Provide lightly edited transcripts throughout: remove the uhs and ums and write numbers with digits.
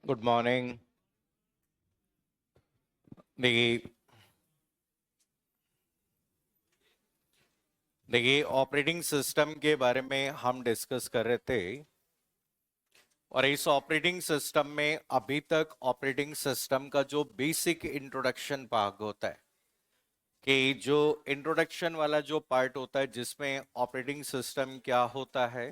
Good morning. देखिए देखिए operating system के बारे में हम डिस्कस कर रहे थे। और इस ऑपरेटिंग सिस्टम में अभी तक ऑपरेटिंग सिस्टम का जो बेसिक इंट्रोडक्शन भाग होता है, कि जो इंट्रोडक्शन वाला जो पार्ट होता है जिसमें ऑपरेटिंग सिस्टम क्या होता है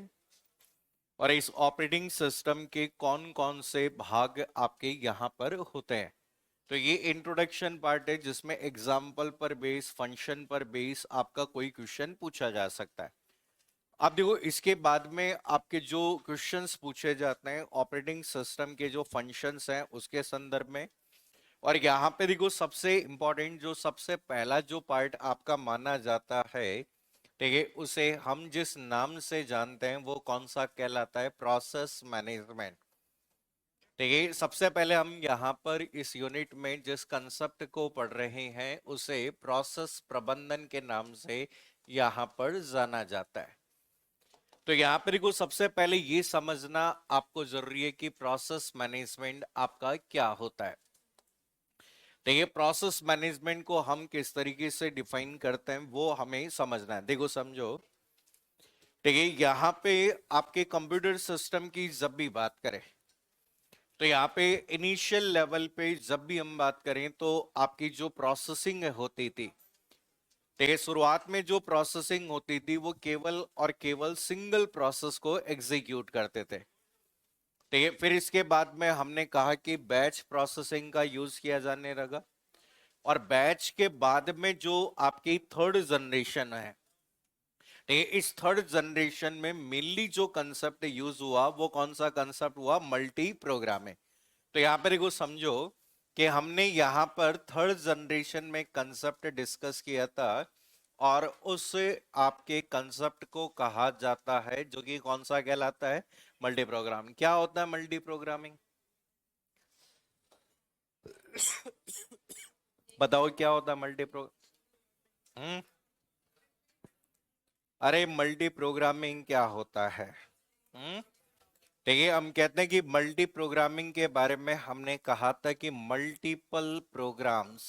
और इस ऑपरेटिंग सिस्टम के कौन कौन से भाग आपके यहाँ पर होते हैं। तो ये इंट्रोडक्शन पार्ट है जिसमें एग्जाम्पल पर बेस, फंक्शन पर बेस आपका कोई क्वेश्चन पूछा जा सकता है। अब देखो, इसके बाद में आपके जो क्वेश्चंस पूछे जाते हैं ऑपरेटिंग सिस्टम के जो फंक्शंस हैं उसके संदर्भ में। और यहाँ पे देखो, सबसे इंपॉर्टेंट जो सबसे पहला जो पार्ट आपका माना जाता है, ठीक है, उसे हम जिस नाम से जानते हैं वो कौन सा कहलाता है? Process management. ठीक है, सबसे पहले हम यहाँ पर इस यूनिट में जिस कंसेप्ट को पढ़ रहे हैं उसे प्रोसेस प्रबंधन के नाम से यहाँ पर जाना जाता है। तो यहाँ पर को सबसे पहले ये समझना आपको जरूरी है कि प्रोसेस मैनेजमेंट आपका क्या होता है। देखिए, प्रोसेस मैनेजमेंट को हम किस तरीके से डिफाइन करते हैं वो हमें समझना है। देखो समझो, ठीक है, यहाँ पे आपके कंप्यूटर सिस्टम की जब भी बात करें तो यहाँ पे इनिशियल लेवल पे जब भी हम बात करें तो आपकी जो प्रोसेसिंग होती थी, ठीक है, शुरुआत में जो प्रोसेसिंग होती थी वो केवल और केवल सिंगल प्रोसेस को एग्जीक्यूट करते थे। ठीक है, फिर इसके बाद में हमने कहा कि बैच प्रोसेसिंग का यूज किया जाने लगा। और बैच के बाद में जो आपकी थर्ड जनरेशन है, ठीक है, इस थर्ड जनरेशन में मेनली जो कंसेप्ट यूज हुआ वो कौन सा कंसेप्ट हुआ? Multi programming. तो यहां पर देखो समझो कि हमने यहां पर थर्ड जनरेशन में कंसेप्ट डिस्कस किया था और उस आपके कंसेप्ट को कहा जाता है जो कि कौन सा कहलाता है? Multi programming. क्या होता है मल्टी प्रोग्रामिंग? बताओ क्या होता है मल्टी प्रो हम्म अरे, मल्टी प्रोग्रामिंग क्या होता है? हम्म ठीक है, हम कहते हैं कि मल्टी प्रोग्रामिंग के बारे में हमने कहा था कि मल्टीपल प्रोग्राम्स,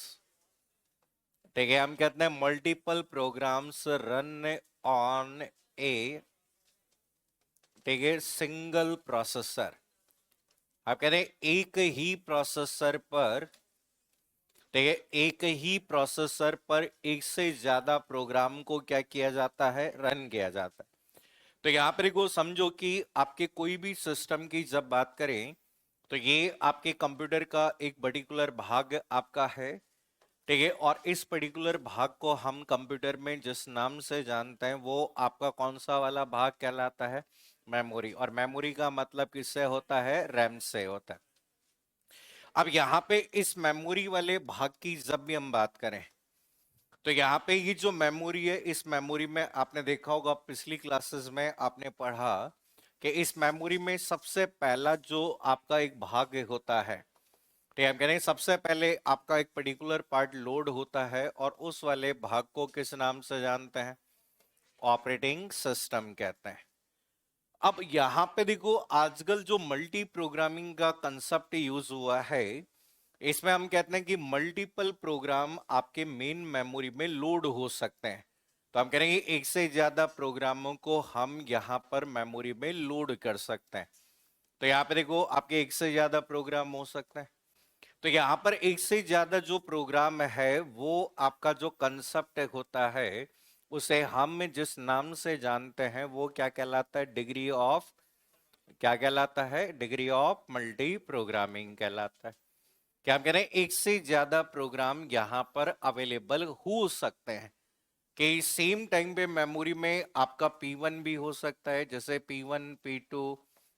ठीक है, हम कहते हैं मल्टीपल प्रोग्राम्स रन ऑन ए, ठीक है, सिंगल प्रोसेसर। आप कहते हैं एक ही प्रोसेसर पर, ठीक है, एक ही प्रोसेसर पर एक से ज्यादा प्रोग्राम को क्या किया जाता है? रन किया जाता है। तो यहां पर को समझो कि आपके कोई भी सिस्टम की जब बात करें तो ये आपके कंप्यूटर का एक पर्टिकुलर भाग आपका है, ठीक है, और इस पर्टिकुलर भाग को हम कंप्यूटर में जिस नाम से जानते हैं वो आपका कौन सा वाला भाग कहलाता है? मेमोरी। और मेमोरी का मतलब किससे होता है? रैम से होता है। अब यहाँ पे इस मेमोरी वाले भाग की जब भी हम बात करें तो यहाँ पे ये जो मेमोरी है, इस मेमोरी में आपने देखा होगा पिछली क्लासेस में आपने पढ़ा कि इस मेमोरी में सबसे पहला जो आपका एक भाग होता है, ठीक है, हम कह रहे हैं सबसे पहले आपका एक पर्टिकुलर पार्ट लोड होता है और उस वाले भाग को किस नाम से जानते हैं? ऑपरेटिंग सिस्टम कहते हैं। अब यहां पे देखो, आजकल जो मल्टी प्रोग्रामिंग का कंसेप्ट यूज हुआ है इसमें हम कहते हैं कि मल्टीपल प्रोग्राम आपके मेन मेमोरी में लोड हो सकते हैं। तो हम कह रहे हैं एक से ज्यादा प्रोग्रामों को हम यहां पर मेमोरी में लोड कर सकते हैं। तो यहाँ पे देखो, आपके एक से ज्यादा प्रोग्राम हो सकते हैं। तो यहां पर एक से ज्यादा जो प्रोग्राम है वो आपका जो कंसेप्ट होता है उसे हम जिस नाम से जानते हैं वो क्या कहलाता है? डिग्री ऑफ, क्या कहलाता है? डिग्री ऑफ मल्टी प्रोग्रामिंग कहलाता है। क्या हम कह रहे हैं एक से ज्यादा प्रोग्राम यहां पर अवेलेबल हो सकते हैं कि सेम टाइम पे मेमोरी में आपका P1 भी हो सकता है, जैसे P1 P2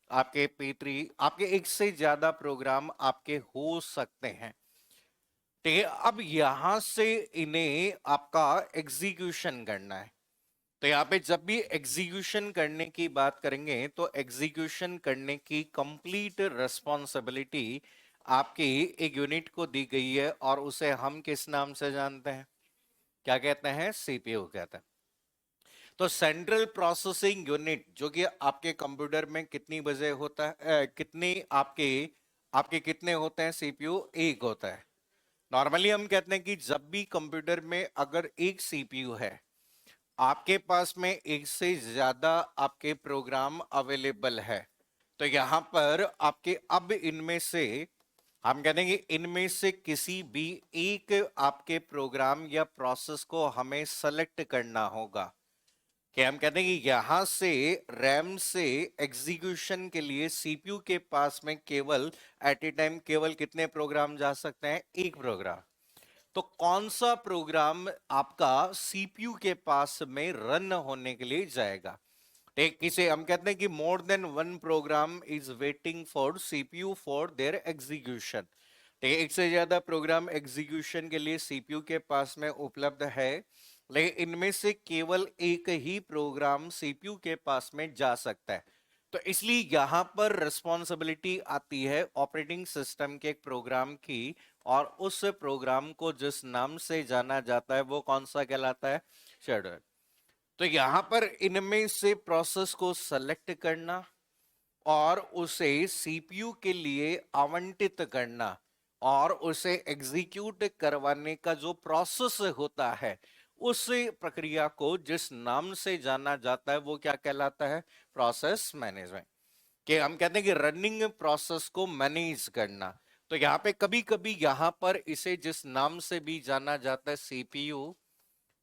आपके P3, आपके एक से ज्यादा प्रोग्राम आपके हो सकते हैं। ठीक है, अब यहां से इन्हें आपका एग्जीक्यूशन करना है। तो यहाँ पे जब भी एग्जीक्यूशन करने की बात करेंगे तो एग्जीक्यूशन करने की कंप्लीट रिस्पॉन्सिबिलिटी आपकी एक यूनिट को दी गई है और उसे हम किस नाम से जानते हैं? क्या कहते हैं? सीपीयू कहते हैं। तो सेंट्रल प्रोसेसिंग यूनिट जो कि आपके कंप्यूटर में कितनी बजे होता है, कितनी आपके आपके कितने होते हैं सीपीयू? एक होता है। नॉर्मली हम कहते हैं कि जब भी कंप्यूटर में अगर एक सीपीयू है, आपके पास में एक से ज्यादा आपके प्रोग्राम अवेलेबल है, तो यहां पर आपके अब इनमें से हम कहते हैं कि इनमें से किसी भी एक आपके प्रोग्राम या प्रोसेस को हमें सेलेक्ट करना होगा। कि हम कहते हैं कि यहां से रैम से एग्जीक्यूशन के लिए सीपीयू के पास में केवल एट ए टाइम केवल कितने प्रोग्राम जा सकते हैं? एक प्रोग्राम। तो कौन सा प्रोग्राम आपका सीपीयू के पास में रन होने के लिए जाएगा? एक किसे हम कहते हैं कि more than one program is waiting for CPU for their execution. ठीक है, एक से ज्यादा प्रोग्राम एग्जीक्यूशन के लिए सीपीयू के पास में उपलब्ध है, लेकिन इनमें से केवल एक ही प्रोग्राम सीपीयू के पास में जा सकता है। तो इसलिए यहां पर रिस्पॉन्सिबिलिटी आती है ऑपरेटिंग सिस्टम के एक प्रोग्राम की, और उस प्रोग्राम को जिस नाम से जाना जाता है वो कौन सा कहलाता है? शेड्यूलर। तो यहां पर इनमें से प्रोसेस को सेलेक्ट करना और उसे सीपीयू के लिए आवंटित करना और उसे एग्जीक्यूट करवाने का जो प्रोसेस होता है, उस प्रक्रिया को जिस नाम से जाना जाता है वो क्या कहलाता है? Process management. कि हम कहते हैं कि रनिंग प्रोसेस को मैनेज करना। तो यहाँ पे कभी कभी यहाँ पर इसे जिस नाम से भी जाना जाता है सीपीयू,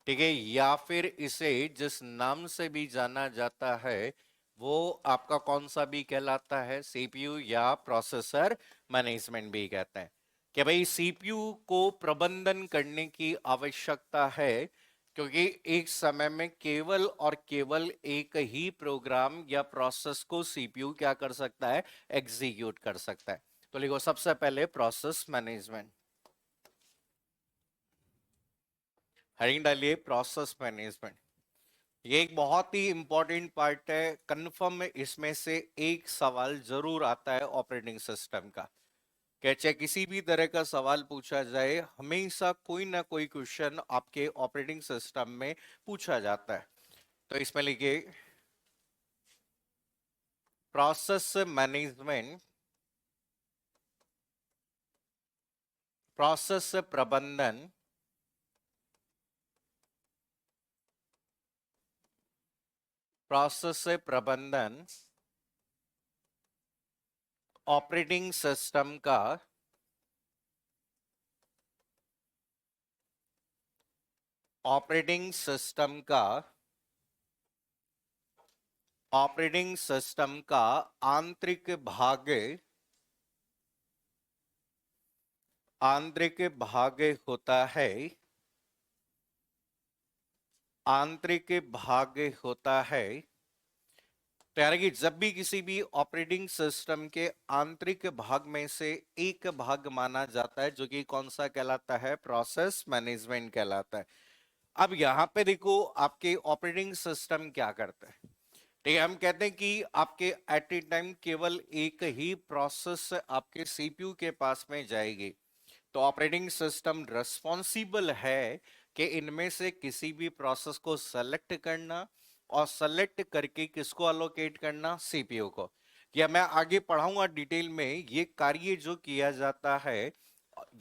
ठीक है, या फिर इसे जिस नाम से भी जाना जाता है वो आपका कौन सा भी कहलाता है? सीपीयू या प्रोसेसर मैनेजमेंट भी कहते हैं। कि भाई सीपीयू को प्रबंधन करने की आवश्यकता है, क्योंकि एक समय में केवल और केवल एक ही प्रोग्राम या प्रोसेस को सीपीयू क्या कर सकता है? एग्जीक्यूट कर सकता है। तो लिखो सबसे पहले प्रोसेस मैनेजमेंट, हेडिंग डालिए प्रोसेस मैनेजमेंट। ये एक बहुत ही इंपॉर्टेंट पार्ट है, कंफर्म इसमें से एक सवाल जरूर आता है ऑपरेटिंग सिस्टम का। क्या चाहे किसी भी तरह का सवाल पूछा जाए, हमेशा कोई ना कोई क्वेश्चन आपके ऑपरेटिंग सिस्टम में पूछा जाता है। तो इसमें लिखिए प्रोसेस मैनेजमेंट, प्रोसेस प्रबंधन, प्रोसेस प्रबंधन ऑपरेटिंग सिस्टम का ऑपरेटिंग सिस्टम का ऑपरेटिंग सिस्टम का आंतरिक भाग, आंतरिक भाग होता है, आंतरिक भाग होता है। तो यानी कि जब भी किसी भी ऑपरेटिंग सिस्टम के आंतरिक भाग में से एक भाग माना जाता है, जो कि कौन सा कहलाता है? प्रोसेस मैनेजमेंट कहलाता है। अब यहां पे देखो आपके ऑपरेटिंग सिस्टम क्या करता है। ठीक है, हम कहते हैं कि आपके एट ए टाइम केवल एक ही प्रोसेस आपके सीपीयू के पास में जाएगी। तो ऑपरेटिंग सिस्टम रिस्पॉन्सिबल है कि इनमें से किसी भी प्रोसेस को सेलेक्ट करना और सेलेक्ट करके किसको अलोकेट करना? सीपीयू को। या मैं आगे पढ़ाऊंगा डिटेल में, ये कार्य जो किया जाता है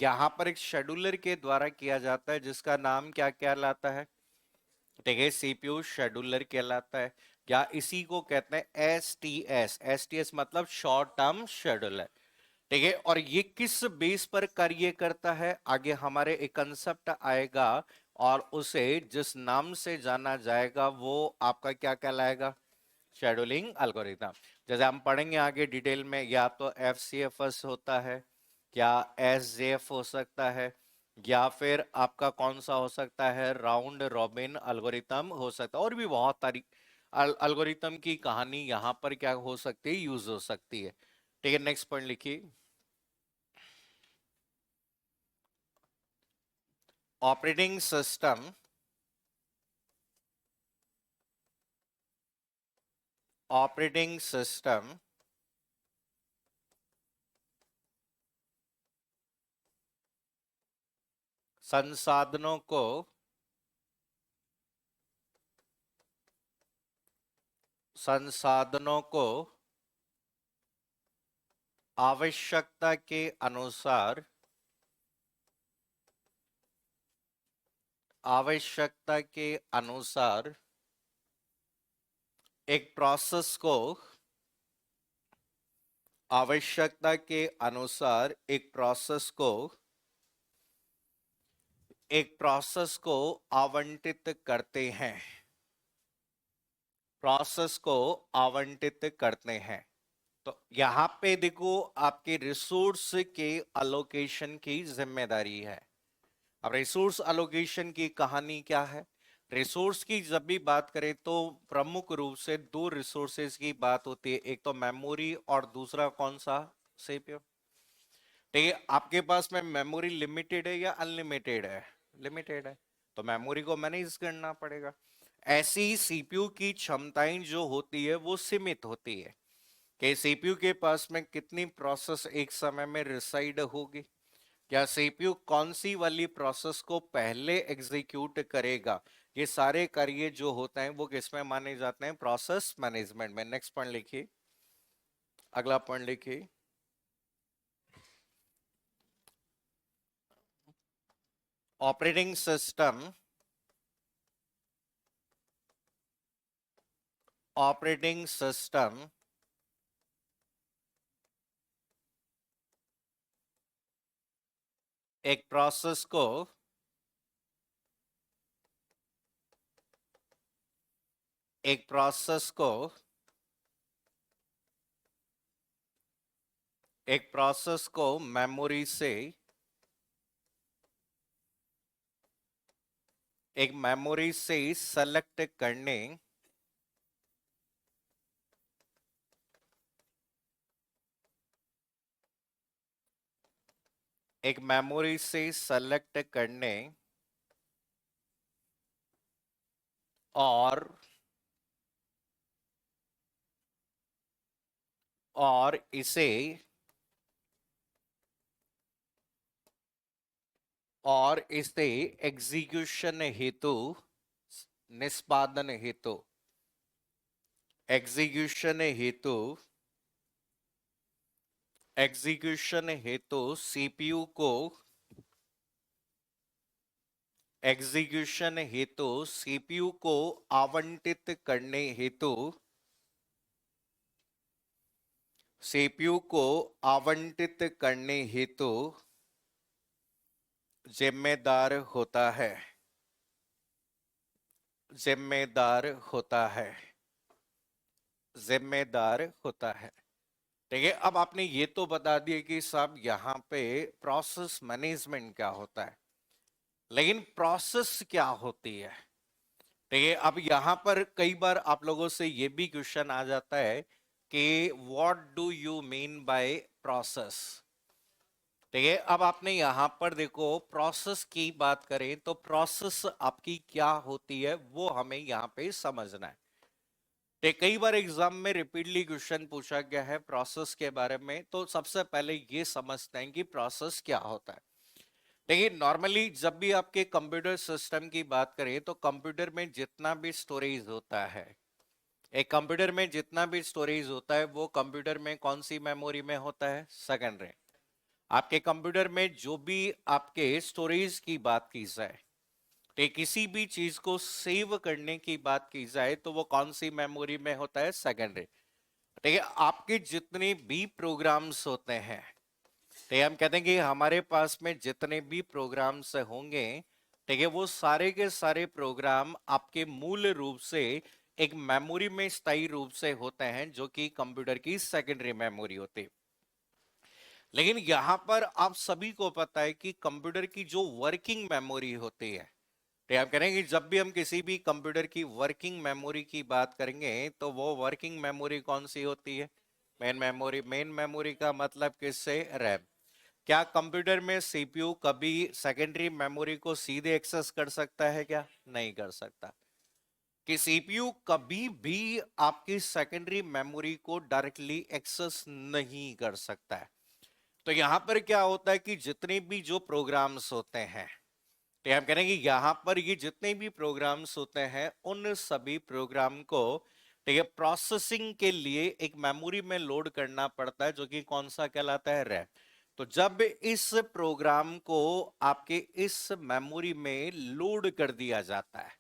यहां पर एक शेड्यूलर के द्वारा किया जाता है, जिसका नाम क्या कहलाता है? ठीक है, सीपीयू शेड्यूलर कहलाता है, या इसी को कहते हैं एसटीएस। एसटीएस मतलब शॉर्ट टर्म शेड्यूलर। ठीक है, और ये किस बेस पर कार्य करता है आगे हमारे एक कंसेप्ट आएगा, और उसे जिस नाम से जाना जाएगा वो आपका क्या कहलाएगा? Scheduling algorithm. जैसे हम पढ़ेंगे आगे डिटेल में, या तो एफसीएफएस होता है, या एसजेएफ हो सकता है, या फिर आपका कौन सा हो सकता है? राउंड रॉबिन एल्गोरिथम हो सकता है, और भी बहुत सारी एल्गोरिथम की कहानी यहाँ पर क्या हो सकती है? यूज हो सकती है। ठीक है, नेक्स्ट पॉइंट लिखिए ऑपरेटिंग सिस्टम, ऑपरेटिंग सिस्टम संसाधनों को संसाधनों को आवश्यकता के अनुसार एक प्रोसेस को आवश्यकता के अनुसार एक प्रोसेस को आवंटित करते हैं। तो यहां पे देखो आपके रिसोर्स के अलोकेशन की जिम्मेदारी है। अब रिसोर्स अलोकेशन की कहानी क्या है? रिसोर्स की जब भी बात करें तो प्रमुख रूप से दो रिसोर्सेज की बात होती है, एक तो मेमोरी और दूसरा कौन सा? सीपीयू। ठीक है, आपके पास में मेमोरी लिमिटेड है या अनलिमिटेड है? लिमिटेड है, तो मेमोरी को मैनेज करना पड़ेगा। ऐसी सीपीयू की क्षमताएं जो होती है वो सीमित होती है कि सीपीयू के पास में कितनी प्रोसेस एक समय में रिसाइड होगी, क्या सीपीयू कौन सी वाली प्रोसेस को पहले एग्जीक्यूट करेगा। ये सारे कार्य जो होते हैं वो किसमें माने जाते हैं? प्रोसेस मैनेजमेंट में। नेक्स्ट पॉइंट लिखिए, अगला पॉइंट लिखिए। ऑपरेटिंग सिस्टम एक प्रोसेस को मेमोरी से सेलेक्ट करने और इसे एग्जीक्यूशन हेतु निष्पादन हेतु सीपीयू को आवंटित करने हेतु जिम्मेदार होता है। ठीक है, अब आपने ये तो बता दिया कि साहब यहाँ पे प्रोसेस मैनेजमेंट क्या होता है, लेकिन प्रोसेस क्या होती है? ठीक है, अब यहाँ पर कई बार आप लोगों से ये भी क्वेश्चन आ जाता है कि what do you mean by process. ठीक है, अब आपने यहां पर देखो प्रोसेस की बात करें तो प्रोसेस आपकी क्या होती है वो हमें यहां पे समझना है। ठीक, कई बार एग्जाम में रिपीटली क्वेश्चन पूछा गया है प्रोसेस के बारे में, तो सबसे पहले ये समझते हैं कि प्रोसेस क्या होता है। देखिए, नॉर्मली जब भी आपके कंप्यूटर सिस्टम की बात करें तो कंप्यूटर में जितना भी स्टोरेज होता है, एक कंप्यूटर में जितना भी स्टोरेज होता है वो कंप्यूटर में कौन सी मेमोरी में होता है? सेकेंडरी। आपके कंप्यूटर में जो भी आपके स्टोरेज की बात की जाए, तो किसी भी चीज को सेव करने की बात की जाए तो वो कौन सी मेमोरी में होता है? सेकेंडरी। ठीक है, आपके जितने भी प्रोग्राम्स होते हैं, ठीक है, हम कहते हैं कि हमारे पास में जितने भी प्रोग्राम्स होंगे, ठीक है, वो सारे के सारे प्रोग्राम आपके मूल रूप से एक मेमोरी में स्थायी रूप से होते हैं जो कि कंप्यूटर की सेकेंडरी मेमोरी होती है। लेकिन यहां पर आप सभी को पता है कि कंप्यूटर की जो वर्किंग मेमोरी होती है, तो आप करेंगे जब भी हम किसी भी कंप्यूटर की वर्किंग मेमोरी की बात करेंगे तो वो वर्किंग मेमोरी कौन सी होती है? मेन मेमोरी का मतलब किससे? रैम। क्या कंप्यूटर में सीपीयू कभी सेकेंडरी मेमोरी को सीधे एक्सेस कर सकता है? क्या नहीं कर सकता। कि सीपीयू कभी भी आपकी सेकेंडरी मेमोरी को डायरेक्टली एक्सेस नहीं कर सकता है। तो यहां पर क्या होता है कि जितने भी जो प्रोग्राम्स होते हैं, तो हम कहेंगे यहां पर ये जितने भी प्रोग्राम्स होते हैं उन सभी प्रोग्राम को, ठीक है, प्रोसेसिंग के लिए एक मेमोरी में लोड करना पड़ता है, जो कि कौन सा कहलाता है, रैम। तो जब इस प्रोग्राम को आपके इस मेमोरी में लोड कर दिया जाता है,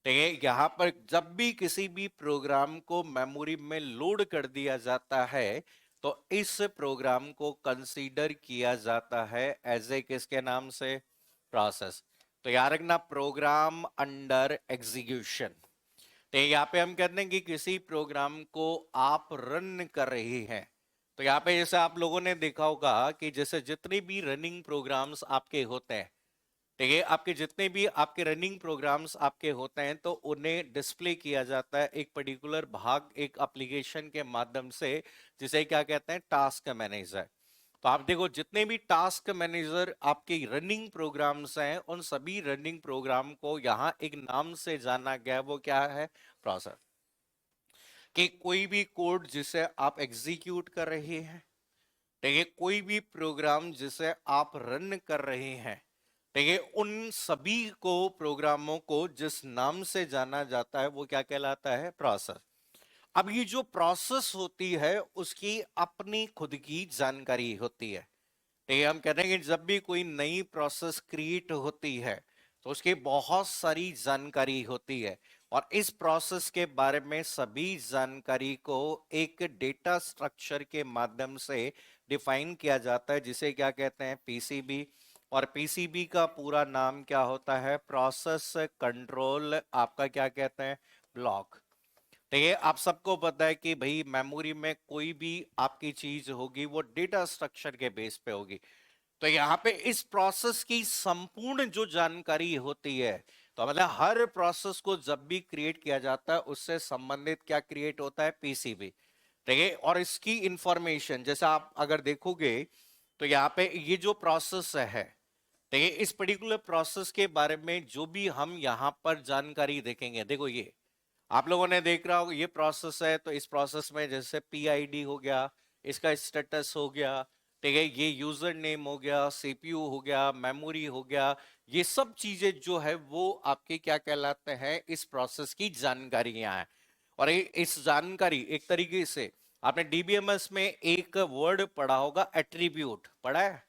ठीक है, यहां पर जब भी किसी भी प्रोग्राम को मेमोरी में लोड कर दिया जाता है, तो इस प्रोग्राम को कंसीडर किया जाता है एज ए किसके नाम से, प्रोसेस। तो याद रखना, प्रोग्राम अंडर एग्जीक्यूशन। तो यहाँ पे हम कहते हैं कि किसी प्रोग्राम को आप रन कर रही हैं। तो यहाँ पे जैसे आप लोगों ने देखा होगा कि जैसे जितने भी रनिंग प्रोग्राम्स आपके होते हैं, ठीक है, आपके जितने भी आपके रनिंग प्रोग्राम्स आपके होते हैं, तो उन्हें डिस्प्ले किया जाता है एक पर्टिकुलर भाग, एक एप्लीकेशन के माध्यम से, जिसे क्या कहते हैं, टास्क मैनेजर। तो आप देखो, जितने भी टास्क मैनेजर आपके रनिंग प्रोग्राम्स हैं, उन सभी रनिंग प्रोग्राम को यहाँ एक नाम से जाना गया, वो क्या है, प्रोसेस। कि कोई भी कोड जिसे आप एग्जीक्यूट कर रहे हैं, ठीक है, कोई भी प्रोग्राम जिसे आप रन कर रहे हैं, ठीक है, उन सभी को, प्रोग्रामों को जिस नाम से जाना जाता है, वो क्या कहलाता है, प्रोसेस। अब ये जो प्रोसेस होती है, उसकी अपनी खुद की जानकारी होती है। ठीक है, हम कहते हैं कि जब भी कोई नई प्रोसेस क्रिएट होती है, तो उसकी बहुत सारी जानकारी होती है, और इस प्रोसेस के बारे में सभी जानकारी को एक डेटा स्ट्रक्चर के माध्यम से डिफाइन किया जाता है, जिसे क्या कहते हैं, पीसीबी। और पीसीबी का पूरा नाम क्या होता है, प्रोसेस कंट्रोल, आपका क्या कहते हैं, ब्लॉक। ठीक है, आप सबको पता है कि भाई मेमोरी में कोई भी आपकी चीज होगी, वो डेटा स्ट्रक्चर के बेस पे होगी। तो यहाँ पे इस प्रोसेस की संपूर्ण जो जानकारी होती है, तो मतलब हर प्रोसेस को जब भी क्रिएट किया जाता है, उससे संबंधित क्या क्रिएट होता है, पीसीबी। ठीक है, और इसकी इंफॉर्मेशन जैसे आप अगर देखोगे, तो यहाँ पे ये जो प्रोसेस है, ठीक है, इस पर्टिकुलर प्रोसेस के बारे में जो भी हम यहाँ पर जानकारी देखेंगे, देखो ये आप लोगों ने देख रहा होगा, ये प्रोसेस है, तो इस प्रोसेस में जैसे पीआईडी हो गया, इसका स्टेटस हो गया, ठीक है, ये यूजर नेम हो गया, सीपीयू हो गया, मेमोरी हो गया, ये सब चीजें जो है वो आपके क्या कहलाते हैं, इस प्रोसेस की जानकारियां हैं। और इस जानकारी एक तरीके से, आपने डीबीएमएस में एक वर्ड पढ़ा होगा, एट्रीब्यूट पढ़ा है।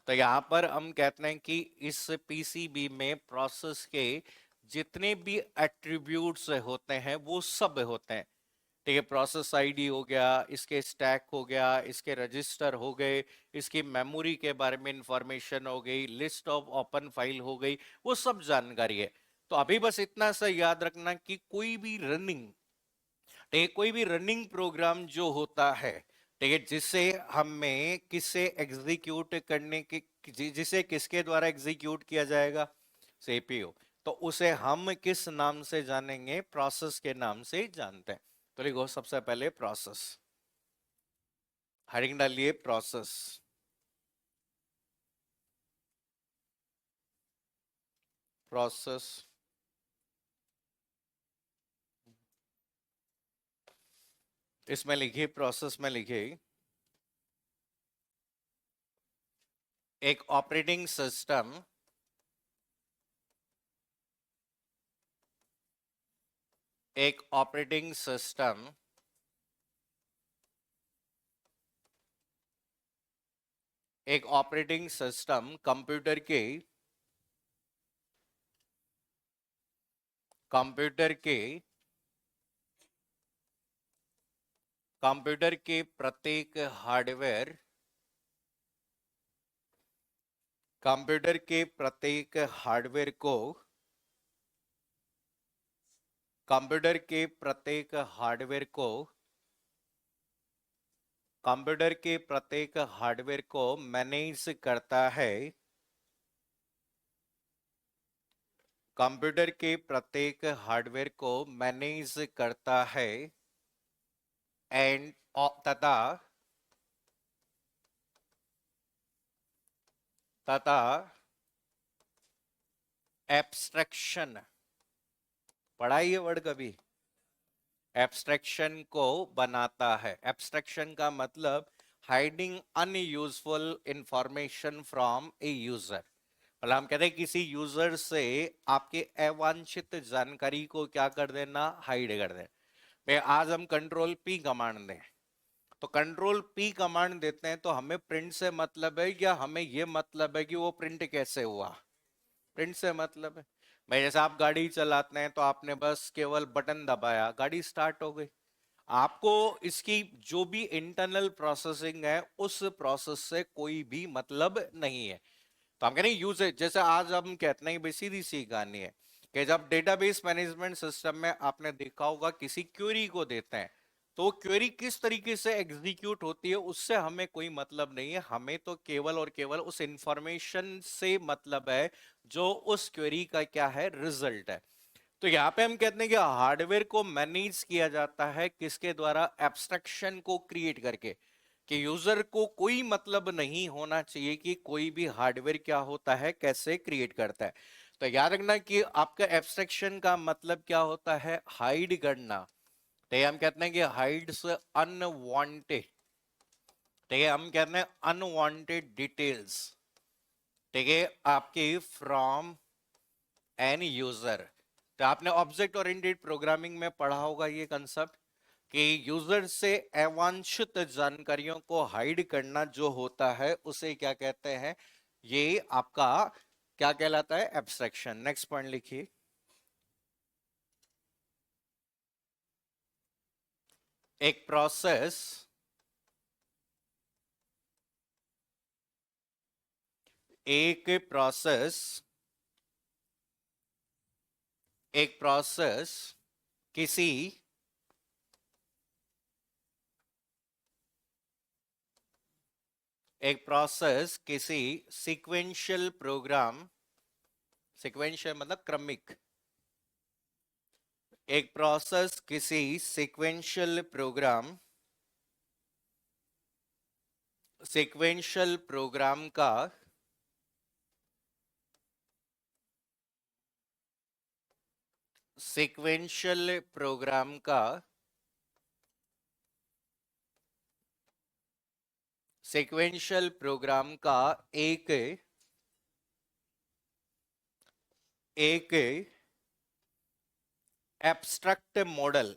तो यहाँ पर हम कहते हैं कि इस पीसीबी में प्रोसेस के जितने भी एट्रीब्यूट्स होते हैं, वो सब होते हैं। ठीक है, प्रोसेस आईडी हो गया, इसके स्टैक हो गया, इसके रजिस्टर हो गए, इसकी मेमोरी के बारे में इंफॉर्मेशन हो गई, लिस्ट ऑफ ओपन फाइल हो गई, वो सब जानकारी है। तो अभी बस इतना सा याद रखना कि कोई भी रनिंग, ठीक है, कोई भी रनिंग प्रोग्राम जो होता है, ठीक है, जिसे हमें किससे एग्जीक्यूट करने के, जिसे किसके द्वारा एग्जीक्यूट किया जाएगा, सीपीयू। तो उसे हम किस नाम से जानेंगे, प्रोसेस के नाम से जानते हैं। तो लिखो सबसे पहले प्रोसेस, हेडिंग डालिए प्रोसेस। प्रोसेस, इसमें लिखिए, प्रोसेस में लिखिए, एक ऑपरेटिंग सिस्टम, एक ऑपरेटिंग सिस्टम एक ऑपरेटिंग सिस्टम कंप्यूटर के कंप्यूटर के प्रत्येक हार्डवेयर कंप्यूटर के प्रत्येक हार्डवेयर को कंप्यूटर के प्रत्येक हार्डवेयर को कंप्यूटर के प्रत्येक हार्डवेयर को मैनेज करता है। कंप्यूटर के प्रत्येक हार्डवेयर को मैनेज करता है एंड तथा तथा एब्स्ट्रैक्शन, पढ़ा ये वर्ड कभी, एब्स्ट्रैक्शन को बनाता है। एब्स्ट्रैक्शन का मतलब hiding unuseful information from a user. मतलब हम कहते हैं किसी यूजर से आपके अवांछित जानकारी को क्या कर देना, हाइड कर देना। पे आज हम कंट्रोल पी कमांड दें, तो कंट्रोल पी कमांड देते हैं तो हमें प्रिंट से मतलब है या हमें ये मतलब है कि वो प्रिंट कैसे हुआ? प्रिंट से मतलब है। भाई जैसे आप गाड़ी चलाते हैं तो आपने बस केवल बटन दबाया, गाड़ी स्टार्ट हो गई। आपको इसकी जो भी इंटरनल प्रोसेसिंग है उस प्रोसेस से कोई भी मतलब नहीं है। तो हम कह रहे हैं यूजेज, जैसे आज हम कहते हैं भाई सीधी सी कहानी है कि जब डेटाबेस मैनेजमेंट सिस्टम में आपने देखा होगा किसी क्वेरी को देते हैं तो क्वेरी किस तरीके से एग्जीक्यूट होती है उससे हमें कोई मतलब नहीं है, हमें तो केवल और केवल उस इंफॉर्मेशन से मतलब है जो उस क्वेरी का क्या है, रिजल्ट है। तो यहाँ पे हम कहते हैं कि हार्डवेयर को मैनेज किया जाता है किसके द्वारा? एब्स्ट्रैक्शन को क्रिएट करके, कि यूजर को कोई मतलब नहीं होना चाहिए कि कोई भी हार्डवेयर क्या होता है, कैसे क्रिएट करता है। तो याद रखना कि आपका एब्स्ट्रैक्शन का मतलब क्या होता है? हाइड करना। तो ये हम कहते हैं कि हाइड्स अनवांटेड, तो ये हम कहते हैं अनवांटेड डिटेल्स, ठीक है, आपके फ्रॉम एन यूजर। तो आपने ऑब्जेक्ट ओरिएंटेड प्रोग्रामिंग में पढ़ा होगा ये कंसेप्ट कि यूजर से अवांछित जानकारियों को हाइड करना जो होता है उसे क्या कहते हैं? ये आपका क्या कहलाता है? एब्स्ट्रैक्शन। नेक्स्ट पॉइंट लिखिए। एक प्रोसेस एक प्रोसेस एक प्रोसेस किसी एक प्रोसेस किसी सीक्वेंशियल प्रोग्राम, सीक्वेंशियल मतलब क्रमिक, एक प्रोसेस किसी सीक्वेंशियल प्रोग्राम, सीक्वेंशियल प्रोग्राम का सीक्वेंशियल प्रोग्राम का सीक्वेंशियल प्रोग्राम का एक एक एब्स्ट्रैक्ट मॉडल,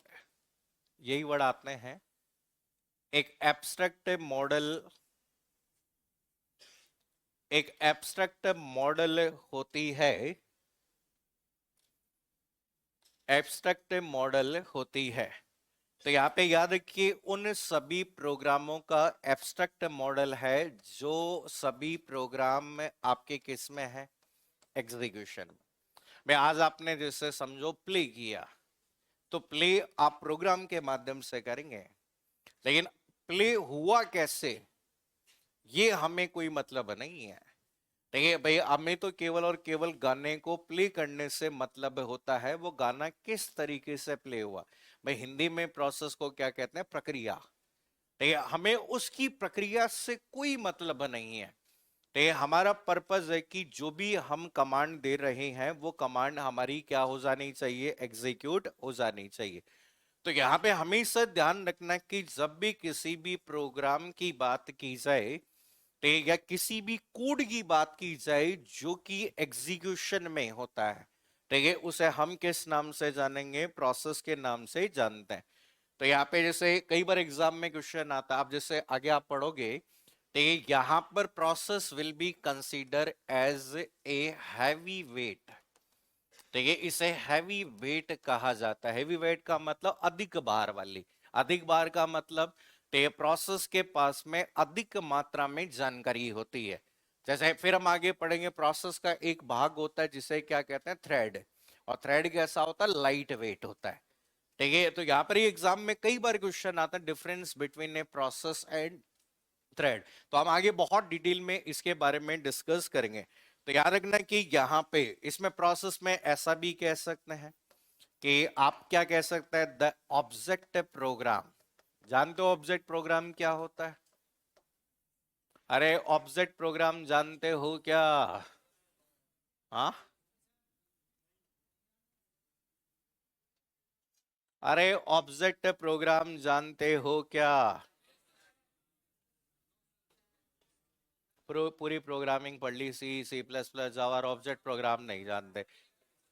यही वर्ड आपने है, एक एब्स्ट्रैक्ट मॉडल, एक एब्स्ट्रैक्ट मॉडल होती है, एब्स्ट्रैक्ट मॉडल होती है। तो यहाँ पे याद रखिए उन सभी प्रोग्रामों का एब्स्ट्रैक्ट मॉडल है जो सभी प्रोग्राम में आपके किस में है? एग्जीक्यूशन में। आज आपने जैसे समझो प्ले किया, तो प्ले आप प्रोग्राम के माध्यम से करेंगे, लेकिन प्ले हुआ कैसे ये हमें कोई मतलब नहीं है। देखिए भाई हमें तो केवल और केवल गाने को प्ले करने से मतलब होता है वो गाना किस तरीके से प्ले हुआ। भाई हिंदी में प्रोसेस को क्या कहते हैं? प्रक्रिया। ठीक है, हमें उसकी प्रक्रिया से कोई मतलब नहीं है। ठीक है, हमारा पर्पज है कि जो भी हम कमांड दे रहे हैं वो कमांड हमारी क्या हो जानी चाहिए? एग्जीक्यूट हो जानी चाहिए। तो यहाँ पे हमेशा ध्यान रखना कि जब भी किसी भी प्रोग्राम की बात की जाए, ठीक, या किसी भी कोड की बात की जाए जो कि एग्जीक्यूशन में होता है, ठीक है, उसे हम किस नाम से जानेंगे? प्रोसेस के नाम से जानते हैं। तो यहाँ पे जैसे कई बार एग्जाम में क्वेश्चन आता है, आप जैसे आगे आप पढ़ोगे, ठीक, यहाँ पर process will be consider as a heavy weight. ठीक है, इसे हैवी वेट कहा जाता है। हैवी वेट का मतलब अधिक भार वाली, अधिक भार का मतलब प्रोसेस के पास में अधिक मात्रा में जानकारी होती है। जैसे फिर हम आगे पढ़ेंगे, प्रोसेस का एक भाग होता है जिसे क्या कहते हैं? थ्रेड। और थ्रेड कैसा होता है? लाइट वेट होता है। ठीक है, तो यहाँ पर ही एग्जाम में कई बार क्वेश्चन आता है difference between a process and thread. तो हम आगे बहुत डिटेल में इसके बारे में डिस्कस करेंगे। तो याद रखना कि यहाँ पे इसमें प्रोसेस में ऐसा भी कह सकते हैं कि आप क्या कह सकते हैं? The object program. जानते हो ऑब्जेक्ट प्रोग्राम क्या होता है? अरे ऑब्जेक्ट प्रोग्राम जानते हो क्या? हाँ, अरे ऑब्जेक्ट प्रोग्राम जानते हो क्या? पूरी प्रोग्रामिंग पढ़ ली, सी सी प्लस प्लस जावा, और ऑब्जेक्ट प्रोग्राम नहीं जानते?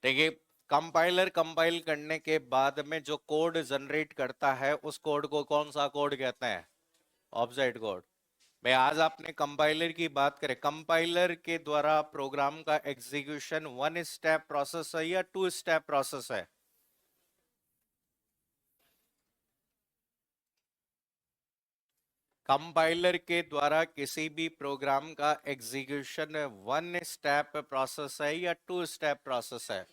ठीक है, कंपाइलर कंपाइल करने के बाद में जो कोड जनरेट करता है उस कोड को कौन सा कोड कहते हैं? Object code. भाई आज आपने कंपाइलर की बात करें, कंपाइलर के द्वारा प्रोग्राम का एग्जीक्यूशन वन स्टेप प्रोसेस है या टू स्टेप प्रोसेस है? कंपाइलर के द्वारा किसी भी प्रोग्राम का एग्जीक्यूशन वन स्टेप प्रोसेस है या टू स्टेप प्रोसेस है?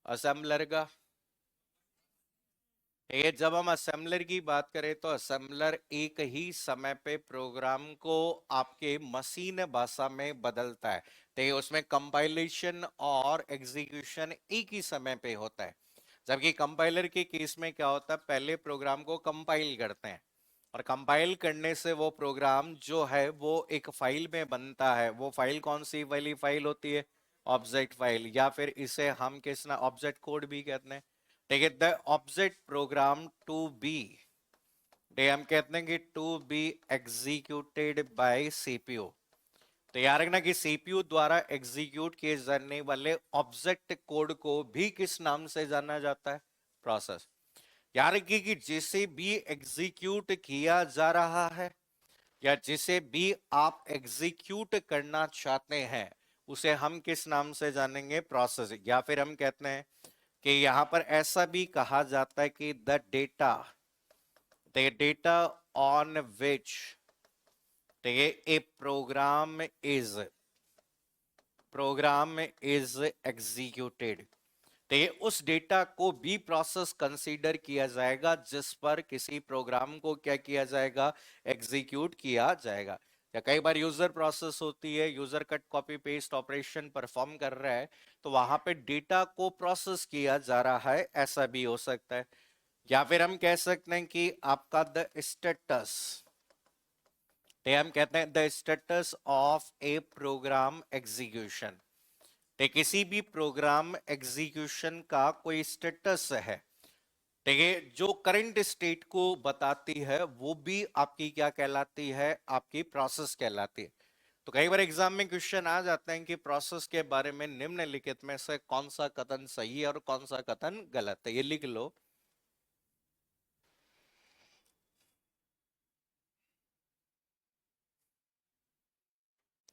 असेंबलर का। ये जब हम असेंबलर की बात करें तो असेंबलर एक ही समय पे प्रोग्राम को आपके मशीन भाषा में बदलता है, तो ये उसमें कंपाइलेशन और एग्जीक्यूशन एक ही समय पे होता है। जबकि कंपाइलर के केस में क्या होता है, पहले प्रोग्राम को कंपाइल करते हैं और कंपाइल करने से वो प्रोग्राम जो है वो एक फाइल में बनता है। वो फाइल कौन सी वाली फाइल होती है? ऑब्जेक्ट फाइल, या फिर इसे हम किस ना ऑब्जेक्ट कोड भी कहते हैं। ठीक है, the object program to be, हम कहते हैं कि to be executed by CPU. तो याद रखना कि सीपीयू द्वारा एग्जीक्यूट किए जाने वाले ऑब्जेक्ट कोड को भी किस नाम से जाना जाता है? प्रोसेस। याद रखिए कि जिसे भी एग्जीक्यूट किया जा रहा है या जिसे भी आप एग्जीक्यूट करना चाहते हैं उसे हम किस नाम से जानेंगे? प्रोसेस। या फिर हम कहते हैं कि यहां पर ऐसा भी कहा जाता है कि the data on which a program is executed, तो ये उस डेटा को भी प्रोसेस कंसीडर किया जाएगा जिस पर किसी प्रोग्राम को क्या किया जाएगा? एग्जीक्यूट किया जाएगा। या कई बार यूजर प्रोसेस होती है, user cut copy paste operation perform कर रहा है, तो वहां पे डेटा को प्रोसेस किया जा रहा है, ऐसा भी हो सकता है। या फिर हम कह सकते हैं कि आपका द स्टेटस, हम कहते हैं the status of A program execution, तो किसी भी प्रोग्राम एग्जीक्यूशन का कोई स्टेटस है, ठीक है, जो करंट स्टेट को बताती है वो भी आपकी क्या कहलाती है? आपकी प्रोसेस कहलाती है। तो कई बार एग्जाम में क्वेश्चन आ जाते हैं कि प्रोसेस के बारे में निम्नलिखित में से कौन सा कथन सही है और कौन सा कथन गलत है, ये लिख लो।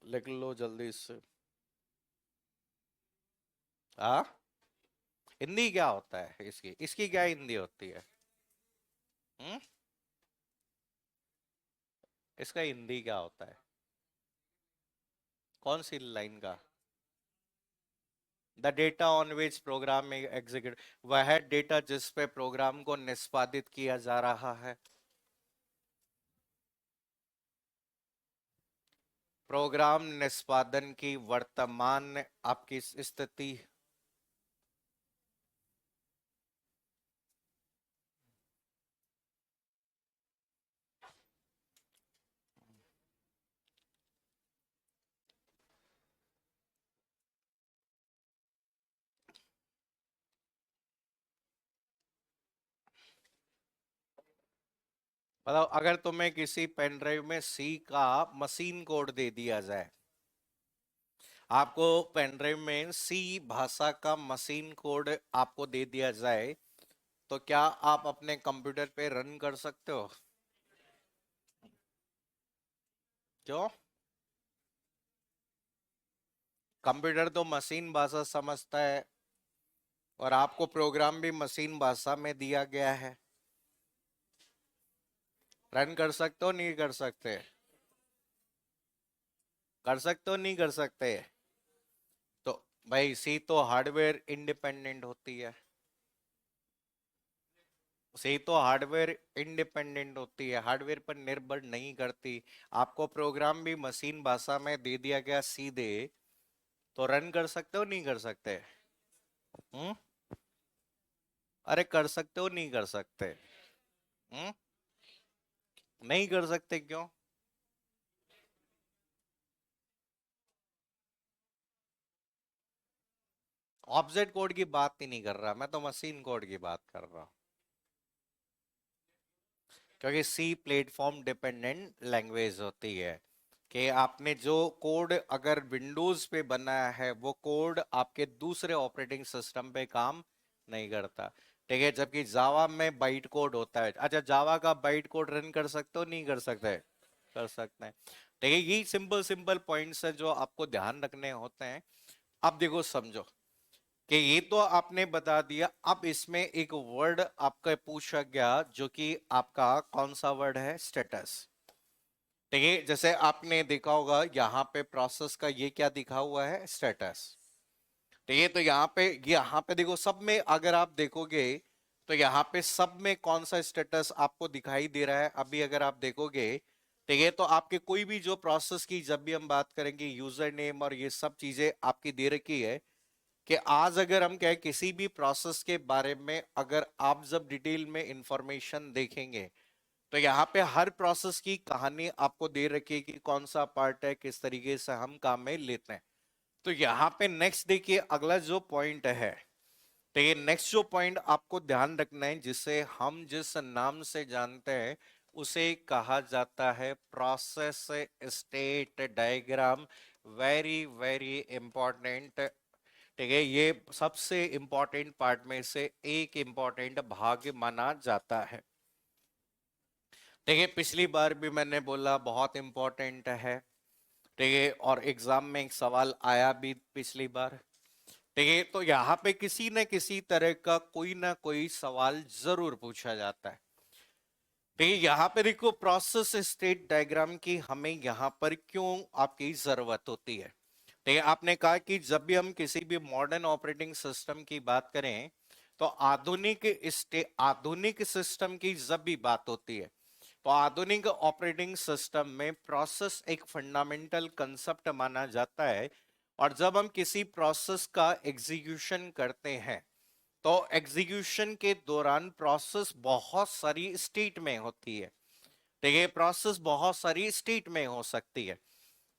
लिख लो जल्दी से। हाँ, हिंदी क्या होता है इसकी? इसकी क्या हिंदी होती है? हम्म, इसका हिंदी क्या होता है? कौन सी लाइन का? The data on which program execute, वह डेटा जिस पे प्रोग्राम को निष्पादित किया जा रहा है। प्रोग्राम निष्पादन की वर्तमान आपकी स्थिति। बताओ, अगर तुम्हें किसी पेन ड्राइव में सी का मशीन कोड दे दिया जाए, आपको पेन ड्राइव में सी भाषा का मशीन कोड आपको दे दिया जाए, तो क्या आप अपने कंप्यूटर पे रन कर सकते हो? क्यों? कंप्यूटर तो मशीन भाषा समझता है और आपको प्रोग्राम भी मशीन भाषा में दिया गया है। रन कर सकते हो नहीं कर सकते? कर सकते हो नहीं कर सकते? तो भाई सी तो हार्डवेयर इंडिपेंडेंट होती है। सी तो हार्डवेयर इंडिपेंडेंट होती है, हार्डवेयर पर निर्भर नहीं करती। आपको प्रोग्राम भी मशीन भाषा में दे दिया गया सीधे, तो रन कर सकते हो नहीं कर सकते? हम्म, अरे कर सकते हो नहीं कर सकते? हम्म, नहीं कर सकते क्यों? ऑब्जेक्ट कोड की बात ही नहीं कर रहा मैं, तो मशीन कोड की बात कर रहा हूं। क्योंकि सी प्लेटफॉर्म डिपेंडेंट लैंग्वेज होती है। कि आपने जो कोड अगर विंडोज पे बनाया है वो कोड आपके दूसरे ऑपरेटिंग सिस्टम पे काम नहीं करता, ठीक है। जबकि जावा में बाइट कोड होता है। अच्छा, जावा का बाइट कोड रन कर सकते हो, नहीं कर सकते? कर सकते हैं, ठीक है। यही सिंपल सिंपल पॉइंट्स है जो आपको ध्यान रखने होते हैं। अब देखो, समझो कि ये तो आपने बता दिया। अब इसमें एक वर्ड आपका पूछा गया जो कि आपका कौन सा वर्ड है? स्टेटस, ठीक है। जैसे आपने देखा होगा यहाँ पे प्रोसेस का ये क्या दिखा हुआ है? स्टेटस, ठीक है। तो यहाँ पे देखो, सब में अगर आप देखोगे तो यहाँ पे सब में कौन सा स्टेटस आपको दिखाई दे रहा है? अभी अगर आप देखोगे, ठीक है, तो आपके कोई भी जो प्रोसेस की जब भी हम बात करेंगे, यूजर नेम और ये सब चीजें आपकी दे रखी है कि आज अगर हम कहें किसी भी प्रोसेस के बारे में, अगर आप जब डिटेल में इंफॉर्मेशन देखेंगे तो यहाँ पे हर प्रोसेस की कहानी आपको दे रखी है कि कौन सा पार्ट है, किस तरीके से हम काम में लेते हैं। तो यहाँ पे नेक्स्ट देखिए, अगला जो पॉइंट है, तो ये नेक्स्ट जो पॉइंट आपको ध्यान रखना है, जिसे हम जिस नाम से जानते हैं उसे कहा जाता है process state diagram. Very very important, ठीक है। ये सबसे इंपॉर्टेंट पार्ट में से एक इंपॉर्टेंट भाग माना जाता है। देखिए, पिछली बार भी मैंने बोला बहुत इंपॉर्टेंट है, ठीक है, और एग्जाम में एक सवाल आया भी पिछली बार, ठीक है। तो यहाँ पे किसी न किसी तरह का कोई ना कोई सवाल जरूर पूछा जाता है, ठीक है। यहाँ पे देखो, प्रोसेस स्टेट डायग्राम की हमें यहाँ पर क्यों आपकी जरूरत होती है? ठीक है, आपने कहा कि जब भी हम किसी भी मॉडर्न ऑपरेटिंग सिस्टम की बात करें तो आधुनिक सिस्टम की जब भी बात होती है तो आधुनिक ऑपरेटिंग सिस्टम में प्रोसेस एक फंडामेंटल कंसेप्ट माना जाता है। और जब हम किसी प्रोसेस का एग्जीक्यूशन करते हैं तो एग्जीक्यूशन के दौरान प्रोसेस बहुत सारी स्टेट में होती है, ठीक है। प्रोसेस बहुत सारी स्टेट में हो सकती है,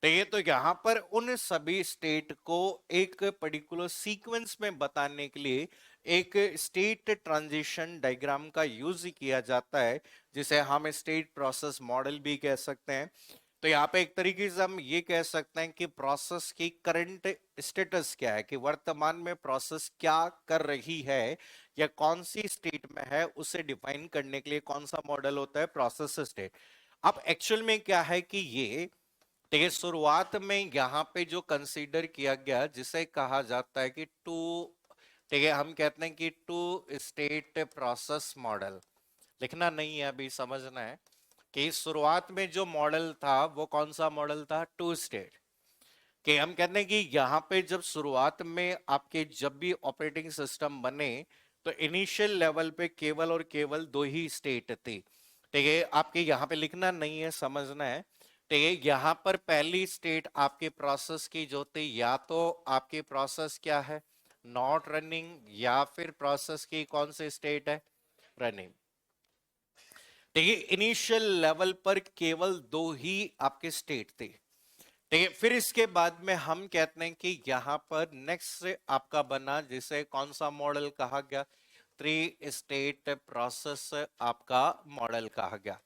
ठीक है। तो यहाँ पर उन सभी स्टेट को एक पर्टिकुलर सीक्वेंस में बताने के लिए एक स्टेट ट्रांजिशन डायग्राम का यूज किया जाता है, जिसे हम स्टेट प्रोसेस मॉडल भी कह सकते हैं। तो यहाँ पे एक तरीके से हम ये कह सकते हैं कि प्रोसेस की करंट स्टेटस क्या है, कि वर्तमान में प्रोसेस क्या कर रही है या कौन सी स्टेट में है, उसे डिफाइन करने के लिए कौन सा मॉडल होता है? Process state. अब एक्चुअल में क्या है कि ये, ठीक है, शुरुआत में यहाँ पे जो कंसीडर किया गया जिसे कहा जाता है कि टू, ठीक है, हम कहते हैं कि टू स्टेट प्रोसेस मॉडल। लिखना नहीं है, अभी समझना है कि शुरुआत में जो मॉडल था वो कौन सा मॉडल था? Two state. कि हम कहते हैं कि यहाँ पे जब शुरुआत में आपके जब भी ऑपरेटिंग सिस्टम बने तो इनिशियल लेवल पे केवल और केवल दो ही स्टेट थी, ठीक है। आपके यहाँ पे लिखना नहीं है, समझना है, ठीक है। यहाँ पर पहली स्टेट आपके प्रोसेस की जो थी, या तो आपकी प्रोसेस क्या है? नॉट रनिंग, या फिर प्रोसेस की कौन सी स्टेट है? रनिंग। देखिए, इनिशियल लेवल पर केवल दो ही आपके स्टेट थे, ठीक है। फिर इसके बाद में हम कहते हैं कि यहाँ पर नेक्स्ट आपका बना, जिसे कौन सा मॉडल कहा गया? थ्री स्टेट प्रोसेस आपका मॉडल कहा गया।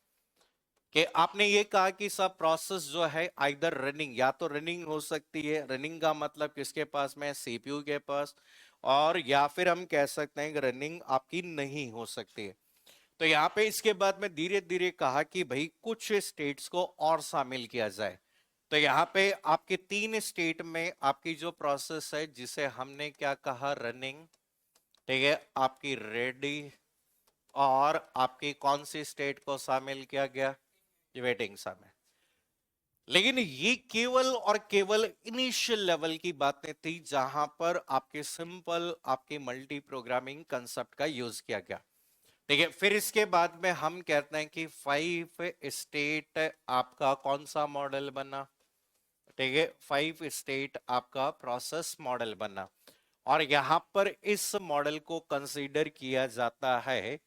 कि आपने ये कहा कि सब प्रोसेस जो है आइदर रनिंग, या तो रनिंग हो सकती है, रनिंग का मतलब किसके पास में? सीपीयू के पास। और या फिर हम कह सकते हैं कि रनिंग आपकी नहीं हो सकती है। तो यहाँ पे इसके बाद में धीरे धीरे कहा कि भाई कुछ स्टेट्स को और शामिल किया जाए। तो यहाँ पे आपके तीन स्टेट में आपकी जो प्रोसेस है जिसे हमने क्या कहा? रनिंग, ठीक है, आपकी रेडी, और आपकी कौन सी स्टेट को शामिल किया गया? वेटिंग शामिल। लेकिन ये केवल और केवल इनिशियल लेवल की बातें थी जहां पर आपके सिंपल आपके मल्टी प्रोग्रामिंग कंसेप्ट का यूज किया गया, ठीक है। फिर इसके बाद में हम कहते हैं कि फाइव स्टेट आपका कौन सा मॉडल बना? ठीक है, फाइव स्टेट आपका प्रोसेस मॉडल बना। और यहां पर इस मॉडल को कंसीडर किया जाता है,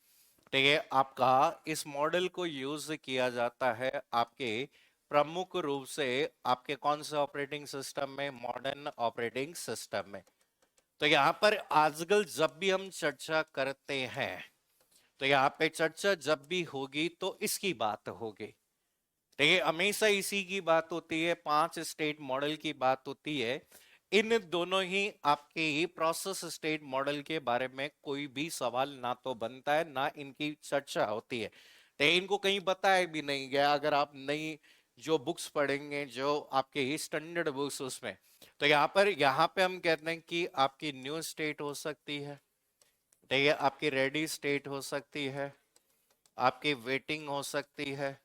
ठीक है, आपका इस मॉडल को यूज किया जाता है आपके प्रमुख रूप से आपके कौन से ऑपरेटिंग सिस्टम में? मॉडर्न ऑपरेटिंग सिस्टम में। तो यहाँ पर आजकल जब भी हम चर्चा करते हैं तो यहाँ पे चर्चा जब भी होगी तो इसकी बात होगी, देखिए हमेशा इसी की बात होती है, 5 स्टेट मॉडल की बात होती है। इन दोनों ही आपके प्रोसेस स्टेट मॉडल के बारे में कोई भी सवाल ना तो बनता है ना इनकी चर्चा होती है, तो इनको कहीं बताया भी नहीं गया। अगर आप नई जो बुक्स पढ़ेंगे, जो आपके स्टैंडर्ड बुक्स, उसमें तो यहाँ पे हम कहते हैं कि आपकी न्यू स्टेट हो सकती है, तो ये आपकी रेडी स्टेट हो सकती है, आपकी वेटिंग हो सकती है,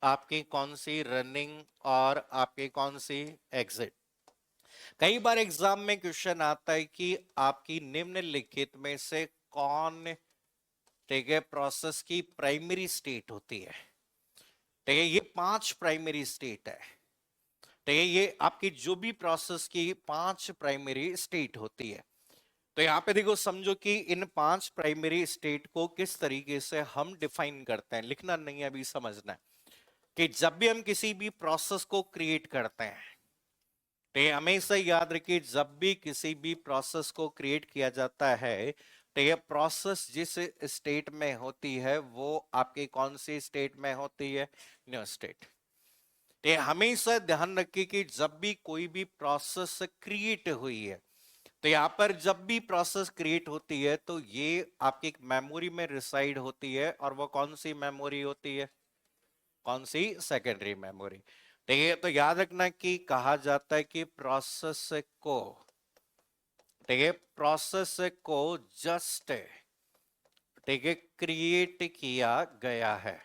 आपकी कौन सी रनिंग, और आपकी कौन सी एग्जिट। कई बार एग्जाम में क्वेश्चन आता है कि आपकी निम्नलिखित में से कौन, ठीक है, प्रोसेस की प्राइमरी स्टेट होती है। ठीक है, ये 5 प्राइमरी स्टेट है। ठीक है, ये आपकी जो भी प्रोसेस की 5 प्राइमरी स्टेट होती है। तो यहाँ पे देखो, समझो कि इन 5 प्राइमरी स्टेट को किस तरीके से हम डिफाइन करते हैं, लिखना नहीं है, अभी समझना है कि जब भी हम किसी भी प्रोसेस को क्रिएट करते हैं, तो ये हमेशा याद रखिए, जब भी किसी भी प्रोसेस को क्रिएट किया जाता है, तो ये प्रोसेस जिस स्टेट में होती है वो आपकी कौन सी स्टेट में होती है, न्यू स्टेट। तो ये हमेशा ध्यान रखिए कि जब भी कोई भी प्रोसेस क्रिएट हुई है, तो यहाँ पर जब भी प्रोसेस क्रिएट होती है तो ये आपकी मेमोरी में रिसाइड होती है, और वो कौन सी मेमोरी होती है, कौन सी, सेकेंडरी मेमोरी। देखिए, तो याद रखना कि कहा जाता है कि प्रोसेस को, देखिए प्रोसेस को जस्ट, देखिए क्रिएट किया गया है।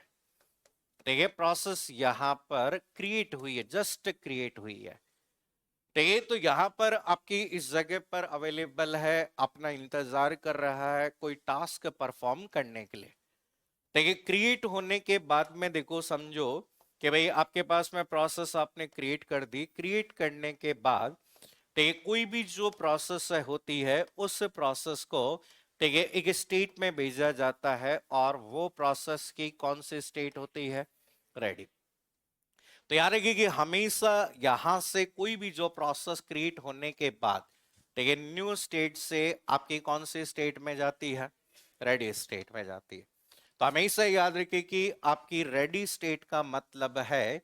देखिए प्रोसेस यहां पर क्रिएट हुई है, जस्ट क्रिएट हुई है। देखिए, तो यहां पर आपकी इस जगह पर अवेलेबल है, अपना इंतजार कर रहा है कोई टास्क परफॉर्म करने के लिए। देखिए, क्रिएट होने के बाद में देखो, समझो कि भाई आपके पास में प्रोसेस आपने क्रिएट कर दी। क्रिएट करने के बाद ठीक है, कोई भी जो प्रोसेस होती है उस प्रोसेस को, ठीक है, एक स्टेट में भेजा जाता है, और वो प्रोसेस की कौन सी स्टेट होती है, रेडी। तो याद रखिए कि हमेशा यहां से कोई भी जो प्रोसेस क्रिएट होने के बाद, ठीक है, न्यू स्टेट से आपकी कौन सी स्टेट में जाती है, रेडी स्टेट में जाती है। तो हमेशा याद रखिए कि आपकी रेडी स्टेट का मतलब है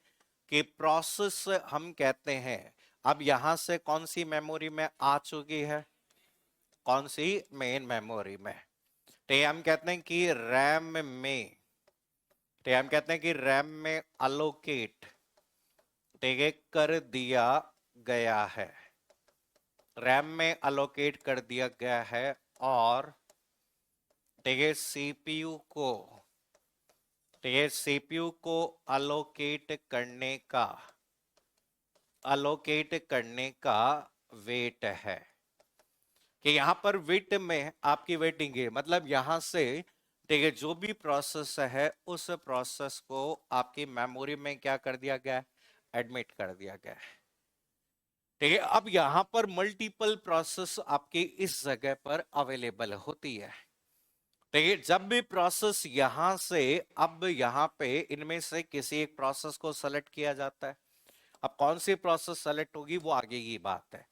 कि प्रोसेस, हम कहते हैं अब यहां से कौन सी मेमोरी में आ चुकी है, कौन सी, मेन मेमोरी में। तो हम कहते हैं कि रैम में, तो हम कहते हैं कि रैम में अलोकेट, ठीक है, कर दिया गया है, रैम में अलोकेट कर दिया गया है। और ठीक है, सीपीयू को, ठीक है, सीपीयू को अलोकेट करने का वेट है, कि यहां पर वेट में आपकी वेटिंग है, मतलब यहां से, ठीक है, जो भी प्रोसेस है उस प्रोसेस को आपकी मेमोरी में क्या कर दिया गया है, एडमिट कर दिया गया है। ठीक है, अब यहां पर मल्टीपल प्रोसेस आपकी इस जगह पर अवेलेबल होती है। देखिए, जब भी प्रोसेस यहां से, अब यहां पे इनमें से किसी एक प्रोसेस को सेलेक्ट किया जाता है। अब कौन सी प्रोसेस सेलेक्ट होगी वो आगे की बात है।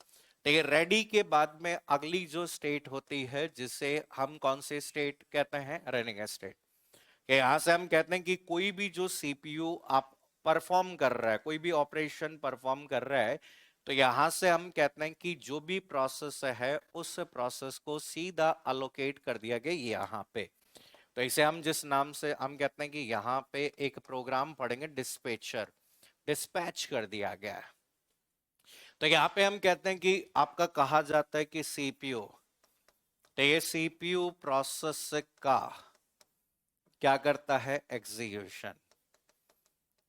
ठीक है, रेडी के बाद में अगली जो स्टेट होती है, जिसे हम कौन सी स्टेट कहते हैं, रनिंग स्टेट। यहां से हम कहते हैं कि कोई भी जो सीपीयू आप परफॉर्म कर रहा है, कोई भी ऑपरेशन परफॉर्म कर रहा है, तो यहां से हम कहते हैं कि जो भी प्रोसेस है उस प्रोसेस को सीधा अलोकेट कर दिया गया यहाँ पे। तो इसे हम जिस नाम से हम कहते हैं कि यहाँ पे एक प्रोग्राम पढ़ेंगे, डिस्पैचर, डिस्पैच कर दिया गया है। तो यहाँ पे हम कहते हैं कि आपका कहा जाता है कि सीपीयू, तो ये सीपीयू प्रोसेस का क्या करता है,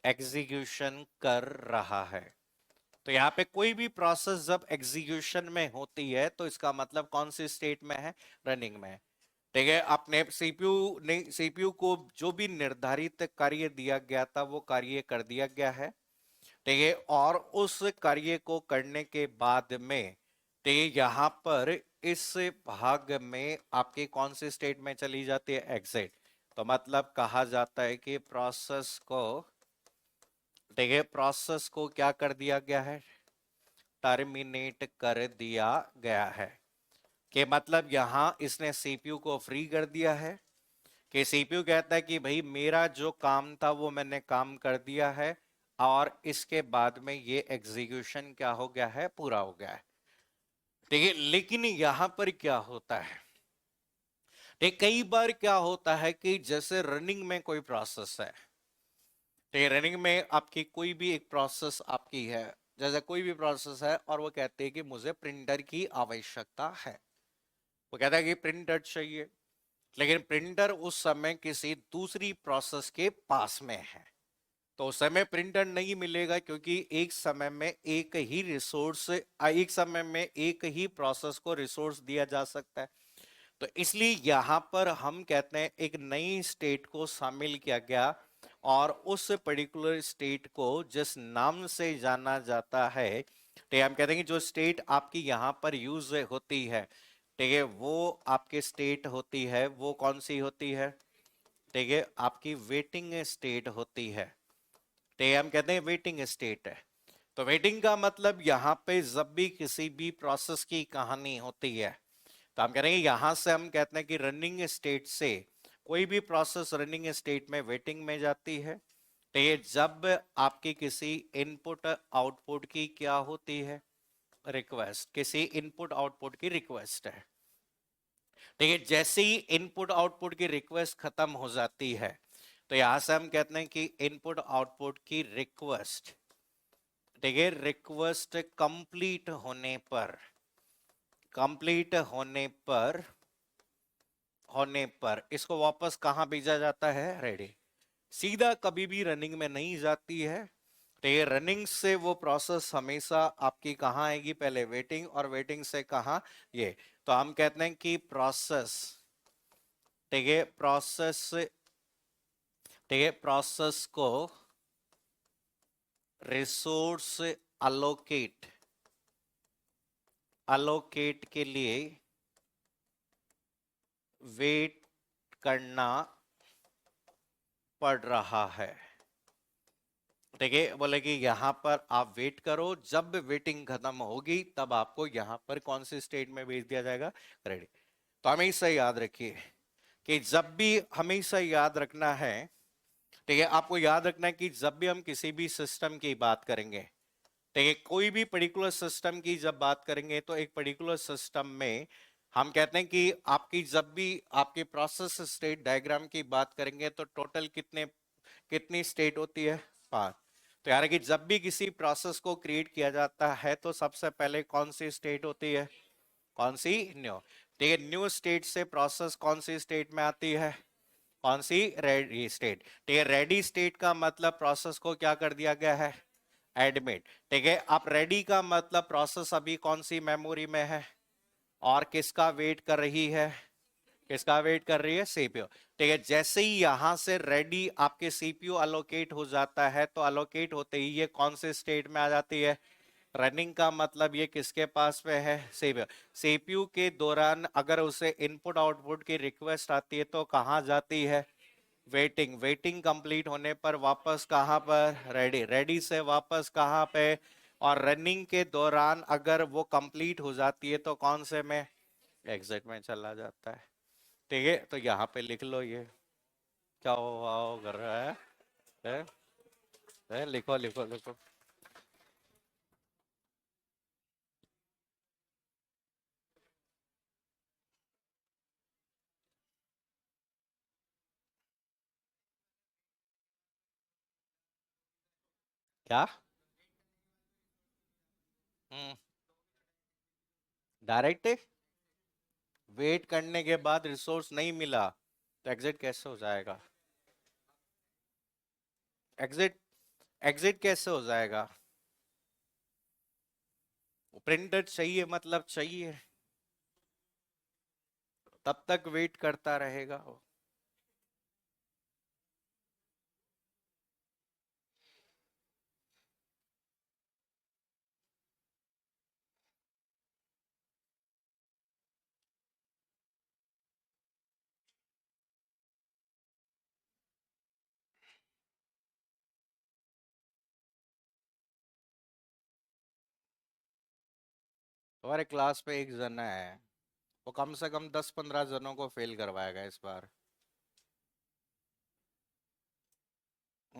एग्जीक्यूशन कर रहा है। तो यहाँ पे कोई भी प्रोसेस जब एग्जीक्यूशन में होती है तो इसका मतलब कौन सी स्टेट में है, रनिंग में। ठीक है, आपने सीपीयू को जो भी निर्धारित कार्य दिया गया था वो कार्य कर दिया गया है। ठीक है, और उस कार्य को करने के बाद में, ठीक है, यहाँ पर इस भाग में आपकी कौन सी स्टेट में चली जाती है, एग्जिट। तो मतलब कहा जाता है कि प्रोसेस को, ठीक है, प्रोसेस को क्या कर दिया गया है, टर्मिनेट कर दिया गया है। कि मतलब यहां इसने सीपीयू को फ्री कर दिया है, कि सीपीयू कहता है कि भाई मेरा जो काम था वो मैंने काम कर दिया है और इसके बाद में ये एग्जीक्यूशन क्या हो गया है, पूरा हो गया है। ठीक है, लेकिन यहां पर क्या होता है, ठीक, कई बार क्या होता है कि जैसे रनिंग में कोई प्रोसेस है, ठीक है, रनिंग में आपकी कोई भी एक प्रोसेस आपकी है, जैसे कोई भी प्रोसेस है और वो कहते हैं कि मुझे प्रिंटर की आवश्यकता है, वो कहता है कि प्रिंटर चाहिए, लेकिन प्रिंटर उस समय किसी दूसरी प्रोसेस के पास में है, तो उस समय प्रिंटर नहीं मिलेगा, क्योंकि एक समय में एक ही रिसोर्स, एक समय में एक ही प्रोसेस को रिसोर्स दिया जा सकता है। तो इसलिए यहां पर हम कहते हैं एक नई स्टेट को शामिल किया गया, और उस पर्टिकुलर स्टेट को जिस नाम से जाना जाता है, तो हम कहते हैं कि जो स्टेट आपकी यहां पर यूज होती है, ठीक है, वो आपके स्टेट होती है, वो कौन सी होती है, ठीक है, आपकी वेटिंग स्टेट होती है, ठीक है, हम कहते हैं वेटिंग स्टेट है। तो वेटिंग का मतलब यहाँ पे जब भी किसी भी प्रोसेस की कहानी होती है, तो हम कह रहे हैं यहां से हम कहते हैं कि रनिंग स्टेट से कोई भी प्रोसेस रनिंग स्टेट में वेटिंग में जाती है, तो ये जब आपकी किसी इनपुट आउटपुट की क्या होती है, रिक्वेस्ट, किसी इनपुट आउटपुट की रिक्वेस्ट है, ठीक है, जैसे ही इनपुट आउटपुट की रिक्वेस्ट खत्म हो जाती है, तो यहां से हम कहते हैं कि इनपुट आउटपुट की रिक्वेस्ट, ठीक है, रिक्वेस्ट कंप्लीट होने पर इसको वापस कहां भेजा जाता है, रेडी, सीधा कभी भी रनिंग में नहीं जाती है, तो ये रनिंग से वो प्रोसेस हमेशा आपकी कहां आएगी, पहले वेटिंग, और वेटिंग से कहां, ये, तो हम कहते हैं कि प्रोसेस, ठीक है, प्रोसेस को रिसोर्स अलोकेट अलोकेट के लिए वेट करना पड़ रहा है, ठीक है, बोले कि यहां पर आप वेट करो, जब वेटिंग खत्म होगी तब आपको यहां पर कौन सी स्टेट में भेज दिया जाएगा, रेडी। तो हमेशा याद रखिए कि जब भी, हमेशा याद रखना है, ठीक है, आपको याद रखना है कि जब भी हम किसी भी सिस्टम की बात करेंगे, ठीक है, कोई भी पर्टिकुलर सिस्टम की जब बात करेंगे, तो एक पर्टिकुलर सिस्टम में हम कहते हैं कि आपकी जब भी आपके प्रोसेस स्टेट डायग्राम की बात करेंगे, तो टोटल कितनी स्टेट होती है, 5। तो यार कि जब भी किसी प्रोसेस को क्रिएट किया जाता है, तो सबसे पहले कौन सी स्टेट होती है, कौन सी, न्यू, ठीक है, न्यू स्टेट से प्रोसेस कौन सी स्टेट में आती है, कौन सी, रेडी स्टेट, ठीक है, रेडी स्टेट का मतलब प्रोसेस को क्या कर दिया गया है, एडमिट, ठीक है, आप रेडी का मतलब प्रोसेस अभी कौन सी मेमोरी में है, और किसका वेट कर रही है, किसका वेट कर रही है, सीपीयू, ठीक है, जैसे ही यहां से रेडी आपके सीपीयू अलोकेट हो जाता है, तो अलोकेट होते ही ये कौन से स्टेट में आ जाती है, रनिंग का मतलब ये किसके पास में है, सीपीयू, सीपीयू के दौरान अगर उसे इनपुट आउटपुट की रिक्वेस्ट आती है, तो कहां जाती है, वेटिंग, वेटिंग कंप्लीट होने पर वापस कहां पर, रेडी, रेडी से वापस कहां पे, और रनिंग के दौरान अगर वो कंप्लीट हो जाती है, तो कौन से में, एग्जिट में चला जाता है, ठीक है, तो यहाँ पे लिख लो ये क्या हुआ कर रहा है? लिखो लिखो लिखो, क्या, डायरेक्ट वेट करने के बाद रिसोर्स नहीं मिला, तो एग्जिट कैसे हो जाएगा, एग्जिट एग्जिट कैसे हो जाएगा, प्रिंटर चाहिए मतलब चाहिए, तब तक वेट करता रहेगा वो। हमारे क्लास पे एक जना है, वो कम से कम 10-15 जनों को फेल करवाएगा इस बार।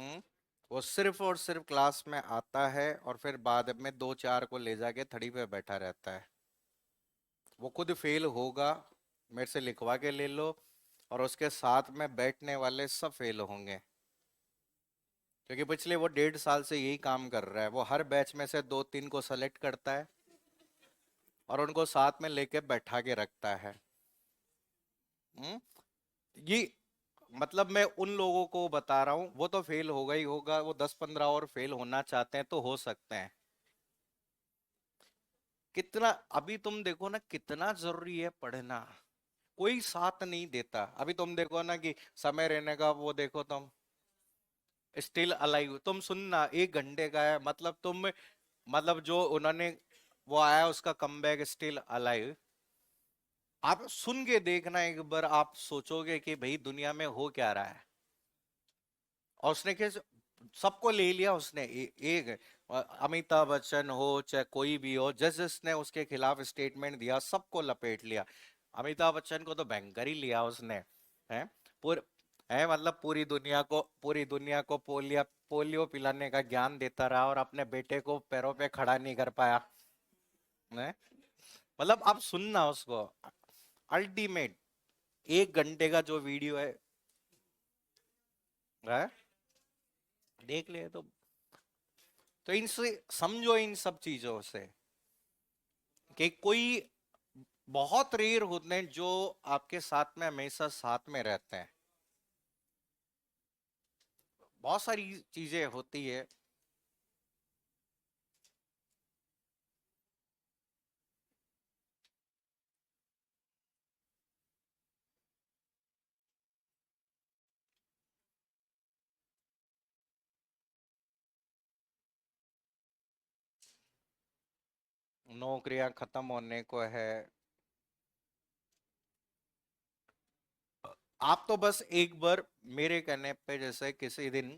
हम्म, वो सिर्फ और सिर्फ क्लास में आता है और फिर बाद में दो चार को ले जाके थड़ी पे बैठा रहता है। वो खुद फेल होगा, मेरे से लिखवा के ले लो, और उसके साथ में बैठने वाले सब फेल होंगे, क्योंकि पिछले वो 1.5 साल से यही काम कर रहा है। वो हर बैच में से दो तीन को सेलेक्ट करता है और उनको साथ में लेके बैठा के रखता है। हम्म, ये मतलब मैं उन लोगों को बता रहा हूँ, वो तो फेल होगा ही होगा, वो 10-15 और फेल होना चाहते हैं तो हो सकते हैं। कितना, अभी तुम देखो ना कितना जरूरी है पढ़ना, कोई साथ नहीं देता। अभी तुम देखो ना कि समय रहने का वो देखो तुम, स्टिल अलाइव, तुम सुनना 1 घंटे का है, मतलब तुम, मतलब जो उन्होंने वो आया उसका कमबैक स्टिल अलाइव, आप सुन के देखना एक बार, आप सोचोगे कि भाई दुनिया में हो क्या रहा है। और उसने क्या, सबको ले लिया उसने, एक अमिताभ बच्चन हो चाहे कोई भी हो, जिस जिसने उसके खिलाफ स्टेटमेंट दिया सबको लपेट लिया। अमिताभ बच्चन को तो बैंकर ही लिया उसने, है पूर है, मतलब पूरी दुनिया को पोलियो पिलाने का ज्ञान देता रहा और अपने बेटे को पैरों पे खड़ा नहीं कर पाया, है। मतलब आप सुनना उसको, अल्टीमेट 1 घंटे का जो वीडियो है देख ले तो इनसे समझो, इन सब चीजों से कि कोई बहुत रेयर होते हैं जो आपके साथ में हमेशा साथ में रहते हैं। बहुत सारी चीजें होती है। नौकरियां खत्म होने को है। आप तो बस एक बार मेरे कहने पे, जैसे किसी दिन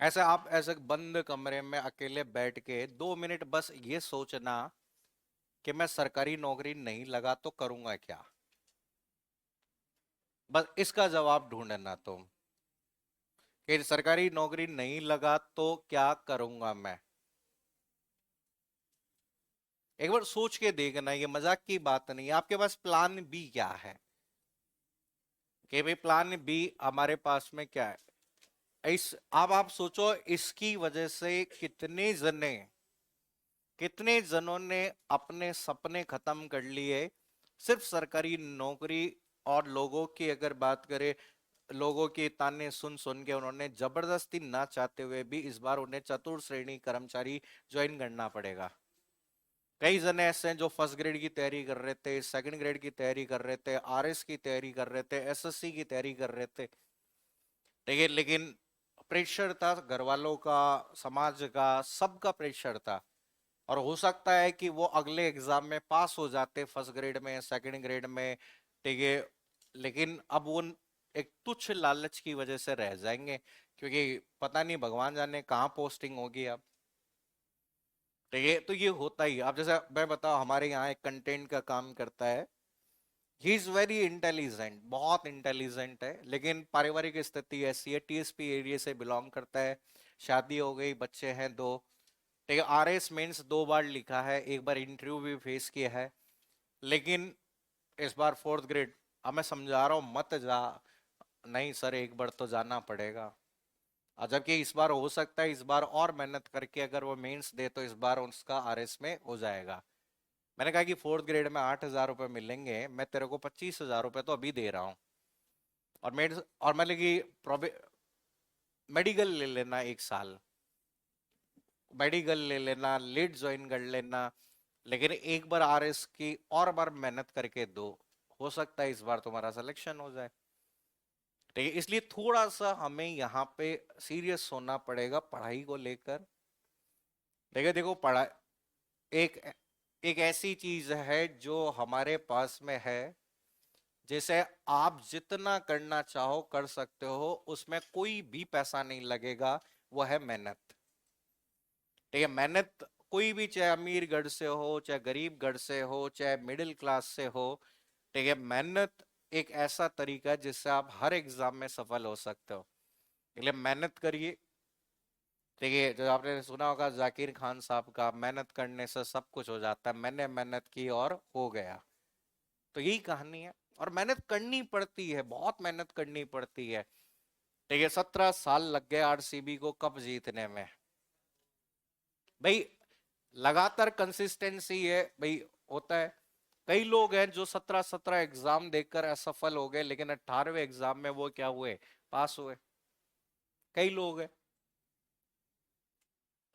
ऐसे आप ऐसे बंद कमरे में अकेले बैठ के 2 मिनट बस ये सोचना कि मैं सरकारी नौकरी नहीं लगा तो करूंगा क्या। बस इसका जवाब ढूंढना तुम, कि सरकारी नौकरी नहीं लगा तो क्या करूंगा मैं। एक बार सोच के देखना, ये मजाक की बात नहीं है। आपके पास प्लान बी क्या है, कि भाई प्लान बी हमारे पास में क्या है। इस अब आप सोचो, इसकी वजह से कितने जनों ने अपने सपने खत्म कर लिए, सिर्फ सरकारी नौकरी। और लोगों की अगर बात करें, लोगों के ताने सुन सुन के उन्होंने जबरदस्ती ना चाहते हुए भी इस बार उन्हें चतुर्थ श्रेणी कर्मचारी ज्वाइन करना पड़ेगा। कई जने ऐसे हैं जो फर्स्ट ग्रेड की तैयारी कर रहे थे, सेकंड ग्रेड की तैयारी कर रहे थे, आरएस की तैयारी कर रहे थे, एसएससी की तैयारी कर रहे थे, ठीक है, लेकिन प्रेशर था घर वालों का, समाज का, सबका प्रेशर था। और हो सकता है कि वो अगले एग्जाम में पास हो जाते, फर्स्ट ग्रेड में, सेकंड ग्रेड में, ठीक है, लेकिन अब वो एक तुच्छ लालच की वजह से रह जाएंगे, क्योंकि पता नहीं भगवान जाने कहाँ पोस्टिंग होगी अब। ठीक है, तो ये होता ही। अब जैसे मैं बताऊं, हमारे यहाँ एक कंटेंट का काम करता है, ही इज वेरी इंटेलिजेंट, बहुत इंटेलिजेंट है, लेकिन पारिवारिक स्थिति ऐसी है, टीएसपी एरिया से बिलोंग करता है, शादी हो गई, बच्चे हैं दो, ठीक है, आरएस मेंस 2 बार लिखा है, एक बार इंटरव्यू भी फेस किया है, लेकिन इस बार फोर्थ ग्रेड। अब मैं समझा रहा हूँ मत जा, नहीं सर एक बार तो जाना पड़ेगा। और जबकि इस बार हो सकता है, इस बार और मेहनत करके अगर वो मेंस दे तो इस बार उसका आरएस में हो जाएगा। मैंने कहा कि फोर्थ ग्रेड में 8,000 रुपये मिलेंगे, मैं तेरे को 25,000 रुपये तो अभी दे रहा हूँ। और मैं लगी मेडिकल ले लेना 1 साल, मेडिकल ले लेना, लेट ज्वाइन कर लेना, लेकिन एक बार आरएस की और बार मेहनत करके दो, हो सकता है इस बार तुम्हारा सिलेक्शन हो जाए। ठीक है, इसलिए थोड़ा सा हमें यहाँ पे सीरियस होना पड़ेगा पढ़ाई को लेकर। देखो देखो पढ़ाई एक एक ऐसी चीज है जो हमारे पास में है, जैसे आप जितना करना चाहो कर सकते हो, उसमें कोई भी पैसा नहीं लगेगा, वो है मेहनत। ठीक है, मेहनत कोई भी, चाहे अमीर घर से हो, चाहे गरीब घर से हो, चाहे मिडिल क्लास से हो, ठीक है, मेहनत एक ऐसा तरीका है जिससे आप हर एग्जाम में सफल हो सकते हो। इसलिए मेहनत करिए। देखिए, जो आपने सुना होगा जाकिर खान साहब का, मेहनत करने से सब कुछ हो जाता है, मैंने मेहनत की और हो गया। तो यही कहानी है। और मेहनत करनी पड़ती है, बहुत मेहनत करनी पड़ती है। ठीक है, 17 साल लग गए आरसीबी को कप जीतने में भाई। लगातार कंसिस्टेंसी है भाई, होता है। कई लोग हैं जो 17-17 एग्जाम देकर असफल हो गए, लेकिन 18वें एग्जाम में वो क्या हुए, पास हुए। कई लोग हैं।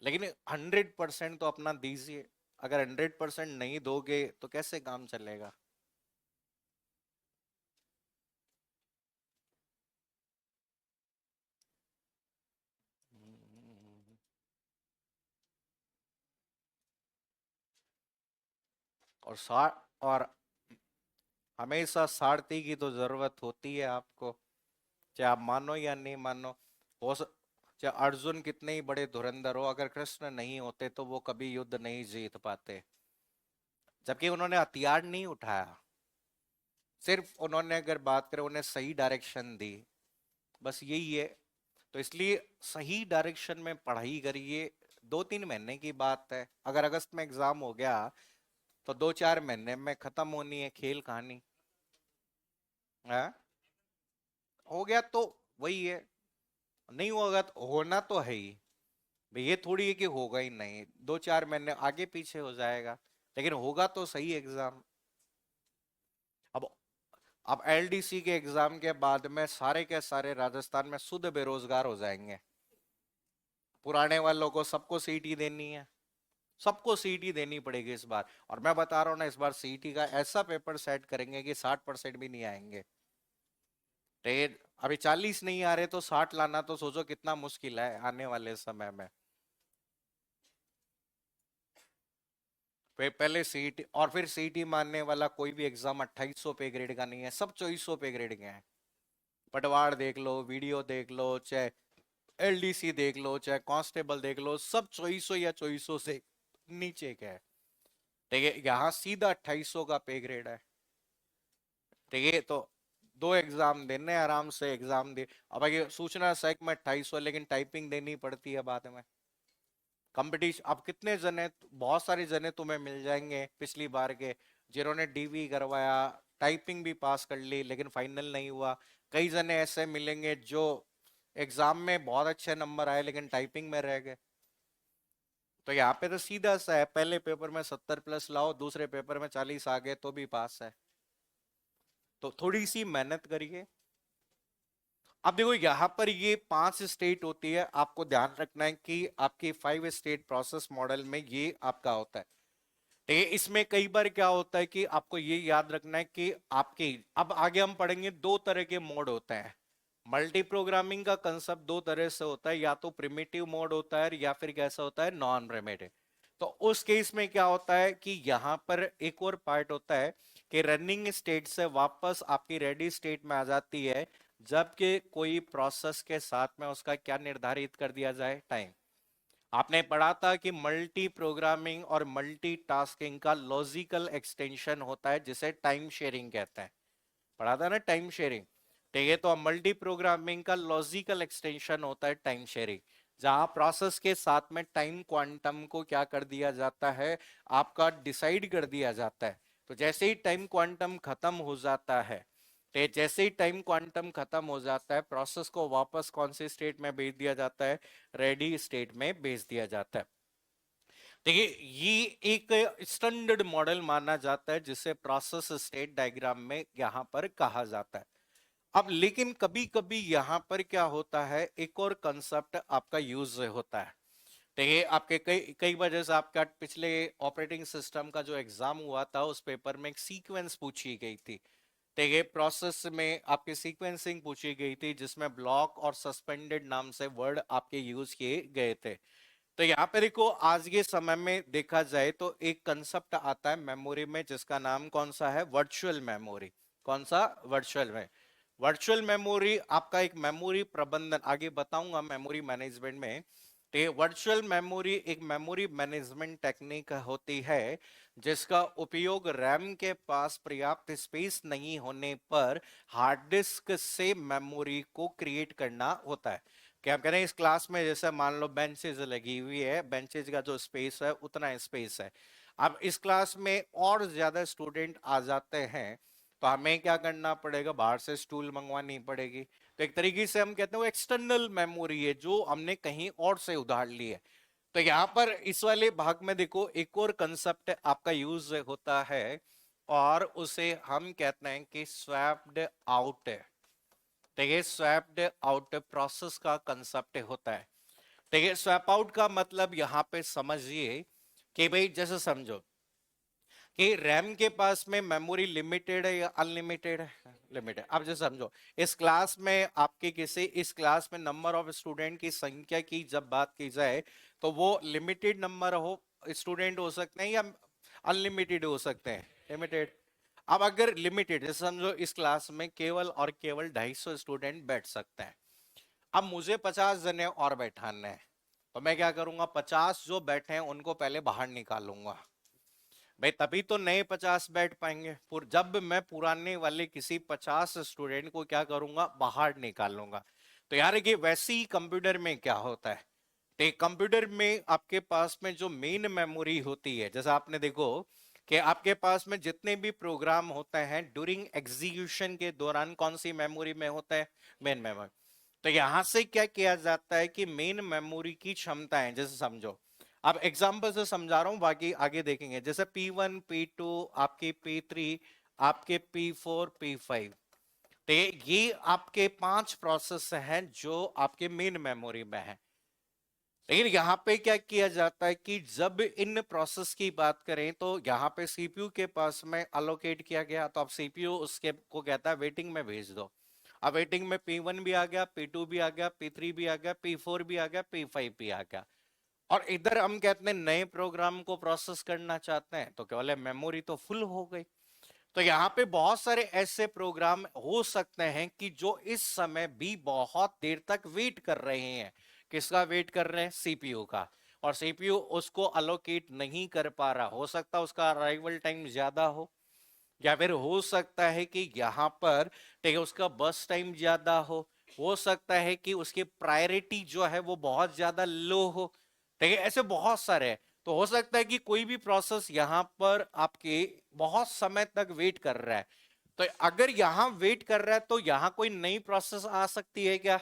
लेकिन 100% तो अपना दीजिए। अगर 100% नहीं दोगे तो कैसे काम चलेगा। और सा और हमेशा सारथी की तो जरूरत होती है आपको, चाहे आप मानो या नहीं मानो। हो स- चाहे अर्जुन कितने ही बड़े धुरंधर हो, अगर कृष्ण नहीं होते तो वो कभी युद्ध नहीं जीत पाते। जबकि उन्होंने हथियार नहीं उठाया, सिर्फ उन्होंने, अगर बात करें, उन्हें सही डायरेक्शन दी, बस यही है। तो इसलिए सही डायरेक्शन में पढ़ाई करिए। 2-3 महीने की बात है, अगर अगस्त में एग्जाम हो गया तो 2-4 महीने में खत्म होनी है खेल कहानी। है, हो गया तो वही है। नहीं होगा तो होना तो है ही भाई, ये थोड़ी है कि होगा ही नहीं, 2-4 महीने आगे पीछे हो जाएगा, लेकिन होगा तो सही एग्जाम। अब अब एलडीसी के एग्जाम के बाद में सारे के सारे राजस्थान में शुद्ध बेरोजगार हो जाएंगे। पुराने वालों को सबको सीटी देनी है, सबको सीटी देनी पड़ेगी इस बार। और मैं बता रहा हूं ना, इस बार सीटी का ऐसा पेपर सेट करेंगे कि 60% भी नहीं आएंगे। ट्रेन अभी 40 नहीं आ रहे तो 60 लाना तो सोचो कितना मुश्किल है आने वाले समय में। पहले सीटी, और फिर सीटी मानने वाला कोई भी एग्जाम 2800 पे ग्रेड का नहीं है, सब 2400 पे ग्रेड के हैं। पटवार देख लो, वीडियो देख लो, चाहे एलडीसी देख लो, चाहे कांस्टेबल देख लो, सब 2400 या 2400 से नीचे के है। ठीक है, यहाँ सीधा 2800 का पे ग्रेड है। ठीक है, तो दो एग्जाम देने, आराम से एग्जाम दे। अब ये सूचना सैक में 2800, लेकिन टाइपिंग देनी पड़ती है बाद में। कंपटीशन, अब कितने जने, बहुत सारे जने तुम्हें मिल जाएंगे पिछली बार के, जिन्होंने डीवी करवाया, टाइपिंग भी पास कर ली, लेकिन फाइनल नहीं हुआ। कई जने ऐसे मिलेंगे जो एग्जाम में बहुत अच्छे नंबर आए लेकिन टाइपिंग में रह गए। तो यहाँ पे तो सीधा सा है, पहले पेपर में 70+ लाओ, दूसरे पेपर में 40 आ गए तो भी पास है। तो थोड़ी सी मेहनत करिए। अब देखो, यहां पर ये 5 स्टेट होती है, आपको ध्यान रखना है कि आपकी 5 स्टेट प्रोसेस मॉडल में ये आपका होता है। ठीक है, इसमें कई बार क्या होता है कि आपको ये याद रखना है कि आपके, अब आगे हम पढ़ेंगे, 2 तरह के मोड होते हैं। मल्टी प्रोग्रामिंग का कंसेप्ट 2 तरह से होता है, या तो प्रिमिटिव मोड होता है या फिर कैसा होता है, नॉन प्रिमिटिव। तो उस केस में क्या होता है कि यहां पर एक और पार्ट होता है कि रनिंग स्टेट से वापस आपकी रेडी स्टेट में आ जाती है, जबकि कोई प्रोसेस के साथ में उसका क्या निर्धारित कर दिया जाए, टाइम। आपने पढ़ा था कि मल्टी प्रोग्रामिंग और मल्टी टास्किंग का लॉजिकल एक्सटेंशन होता है जिसे टाइम शेयरिंग कहते हैं। पढ़ा था ना, टाइम शेयरिंग। ठीक है, तो मल्टी प्रोग्रामिंग का लॉजिकल एक्सटेंशन होता है टाइम शेयरिंग, जहां प्रोसेस के साथ में टाइम क्वांटम को क्या कर दिया जाता है, आपका डिसाइड कर दिया जाता है। तो जैसे ही टाइम क्वांटम खत्म हो जाता है, तो जैसे ही टाइम क्वांटम खत्म हो जाता है, प्रोसेस को वापस कौन से स्टेट में भेज दिया जाता है, रेडी स्टेट में भेज दिया जाता है। देखिए, ये एक स्टैंडर्ड मॉडल माना जाता है जिसे प्रोसेस स्टेट डायग्राम में यहां पर कहा जाता है। अब लेकिन कभी कभी यहां पर क्या होता है, एक और कंसेप्ट आपका यूज होता है। देखिए, आपके कई कई वजह से आपका पिछले ऑपरेटिंग सिस्टम का जो एग्जाम हुआ था, उस पेपर में एक सीक्वेंस पूछी गई थी। देखिए, प्रोसेस में आपकी सीक्वेंसिंग पूछी गई थी, जिसमें ब्लॉक और सस्पेंडेड नाम से वर्ड आपके यूज किए गए थे। तो यहाँ पे देखो, आज के समय में देखा जाए तो एक कंसेप्ट आता है मेमोरी में, जिसका नाम कौन सा है, वर्चुअल मेमोरी। कौन सा, वर्चुअल में। वर्चुअल मेमोरी आपका एक मेमोरी प्रबंधन, आगे बताऊंगा मेमोरी मैनेजमेंट में। तो वर्चुअल मेमोरी एक मेमोरी मैनेजमेंट टेक्निक होती है, जिसका उपयोग रैम के पास पर्याप्त स्पेस नहीं होने पर हार्ड डिस्क से मेमोरी को क्रिएट करना होता है। कि हम कह रहे हैं इस क्लास में जैसे मान लो बेंचेज लगी हुई है, बेंचेज का जो स्पेस है उतना स्पेस है। अब इस क्लास में और ज्यादा स्टूडेंट आ जाते हैं तो हमें क्या करना पड़ेगा, बाहर से स्टूल मंगवानी पड़ेगी। तो एक तरीके से हम कहते हैं वो एक्सटर्नल मेमोरी है जो हमने कहीं और से उधार ली है। तो यहां पर इस वाले भाग में देखो एक और कंसेप्ट आपका यूज होता है और उसे हम कहते हैं कि स्वैप्ड आउट है। देखिए स्वैप्ड आउट प्रोसेस का कंसेप्ट होता है। देखिए स्वैप आउट का मतलब यहां पे समझिए कि भाई जैसे समझो कि रैम के पास में मेमोरी लिमिटेड है या अनलिमिटेड है, लिमिटेड। अब जैसे समझो इस क्लास में आपके किसी इस क्लास में नंबर ऑफ स्टूडेंट की संख्या की जब बात की जाए तो वो लिमिटेड नंबर हो स्टूडेंट हो सकते हैं या अनलिमिटेड हो सकते हैं, लिमिटेड। अब अगर लिमिटेड जैसे समझो इस क्लास में केवल और केवल 250 स्टूडेंट बैठ सकते हैं। अब मुझे 50 जने और बैठाने हैं तो मैं क्या करूंगा, 50 जो बैठे हैं उनको पहले बाहर निकालूंगा भाई, तभी तो नए 50 बैठ पाएंगे। जब मैं पुराने वाले किसी 50 स्टूडेंट को क्या करूंगा, बाहर निकालूंगा। तो यार कि वैसे ही कंप्यूटर में क्या होता है, तो कंप्यूटर में आपके पास में जो मेन मेमोरी होती है, जैसा आपने देखो कि आपके पास में जितने भी प्रोग्राम होते हैं ड्यूरिंग एग्जीक्यूशन के दौरान कौन सी मेमोरी में होता है, मेन मेमोरी। तो यहां से क्या किया जाता है कि मेन मेमोरी की क्षमताएं, जैसे समझो अब एग्जांपल से समझा रहा हूं, बाकी आगे देखेंगे। जैसे P1 P2 आपके P3 आपके P4 P5, तो ये आपके 5 प्रोसेस हैं जो आपके मेन मेमोरी में है। लेकिन यहां पे क्या किया जाता है कि जब इन प्रोसेस की बात करें तो यहां पे सीपीयू के पास में अलोकेट किया गया, तो अब सीपीयू उसके को कहता है वेटिंग में भेज दो। अब वेटिंग में P1 भी आ गया, P2 भी आ गया, P3 भी आ गया, P4 भी आ गया, P5 भी आ गया। और इधर हम कहते हैं नए प्रोग्राम को प्रोसेस करना चाहते हैं तो केवल मेमोरी तो फुल हो गई। तो यहाँ पे बहुत सारे ऐसे प्रोग्राम हो सकते हैं कि जो इस समय भी बहुत देर तक वेट कर रहे हैं। किसका वेट कर रहे हैं, सीपीयू का। और सीपीयू उसको अलोकेट नहीं कर पा रहा, हो सकता है उसका अराइवल टाइम ज्यादा हो, या फिर हो सकता है कि यहाँ पर ठीक है उसका बस टाइम ज्यादा हो सकता है कि उसकी प्रायोरिटी जो है वो बहुत ज्यादा लो हो। ठीक है ऐसे बहुत सारे हैं। तो हो सकता है कि कोई भी प्रोसेस यहाँ पर आपके बहुत समय तक वेट कर रहा है। तो अगर यहाँ वेट कर रहा है तो यहाँ कोई नई प्रोसेस आ सकती है क्या,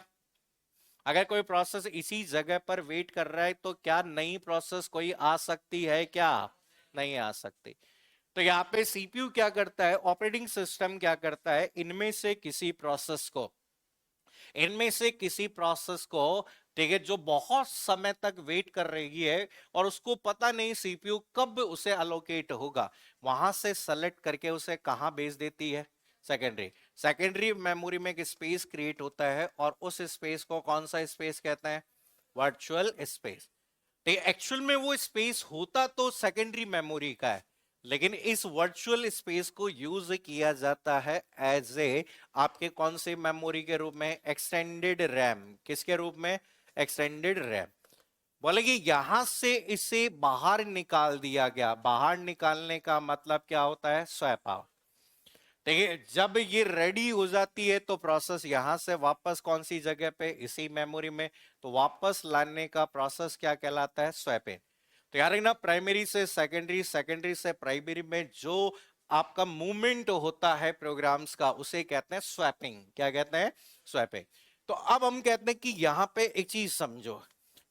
अगर कोई प्रोसेस इसी जगह पर वेट कर रहा है तो क्या नई प्रोसेस कोई आ सकती है क्या, नहीं आ सकती। तो यहाँ पे सीपीयू क्या करता है, ऑपरेटिंग सिस्टम क्या करता है, इनमें से किसी प्रोसेस को ठीक है जो बहुत समय तक वेट कर रही है और उसको पता नहीं सीपीयू कब उसे अलोकेट होगा, वहां से सेलेक्ट करके उसे कहां भेज देती है, सेकेंडरी मेमोरी में एक स्पेस क्रिएट होता है और उस स्पेस को कौन सा स्पेस कहते हैं, वर्चुअल स्पेस। एक्चुअल में वो स्पेस होता तो सेकेंडरी मेमोरी का है, लेकिन इस वर्चुअल स्पेस को यूज किया जाता है एज ए आपके कौन से मेमोरी के रूप में, एक्सटेंडेड रैम। किसके रूप में, एक्सटेंडेड रैम। बोले कि यहां से इसे बाहर निकाल दिया गया, बाहर निकालने का मतलब क्या होता है, स्वैप आउट। देखिए जब ये रेडी हो जाती है तो प्रोसेस यहां से वापस कौन सी जगह पे, इसी मेमोरी में, तो वापस लाने का प्रोसेस क्या कहलाता है, स्वैपिंग। तो यार ना प्राइमरी से सेकेंडरी, सेकेंडरी से प्राइमरी में जो आपका मूवमेंट होता है प्रोग्राम्स का उसे कहते हैं स्वैपिंग। क्या कहते हैं, स्वैपिंग। तो अब हम कहते हैं कि यहां पे एक चीज समझो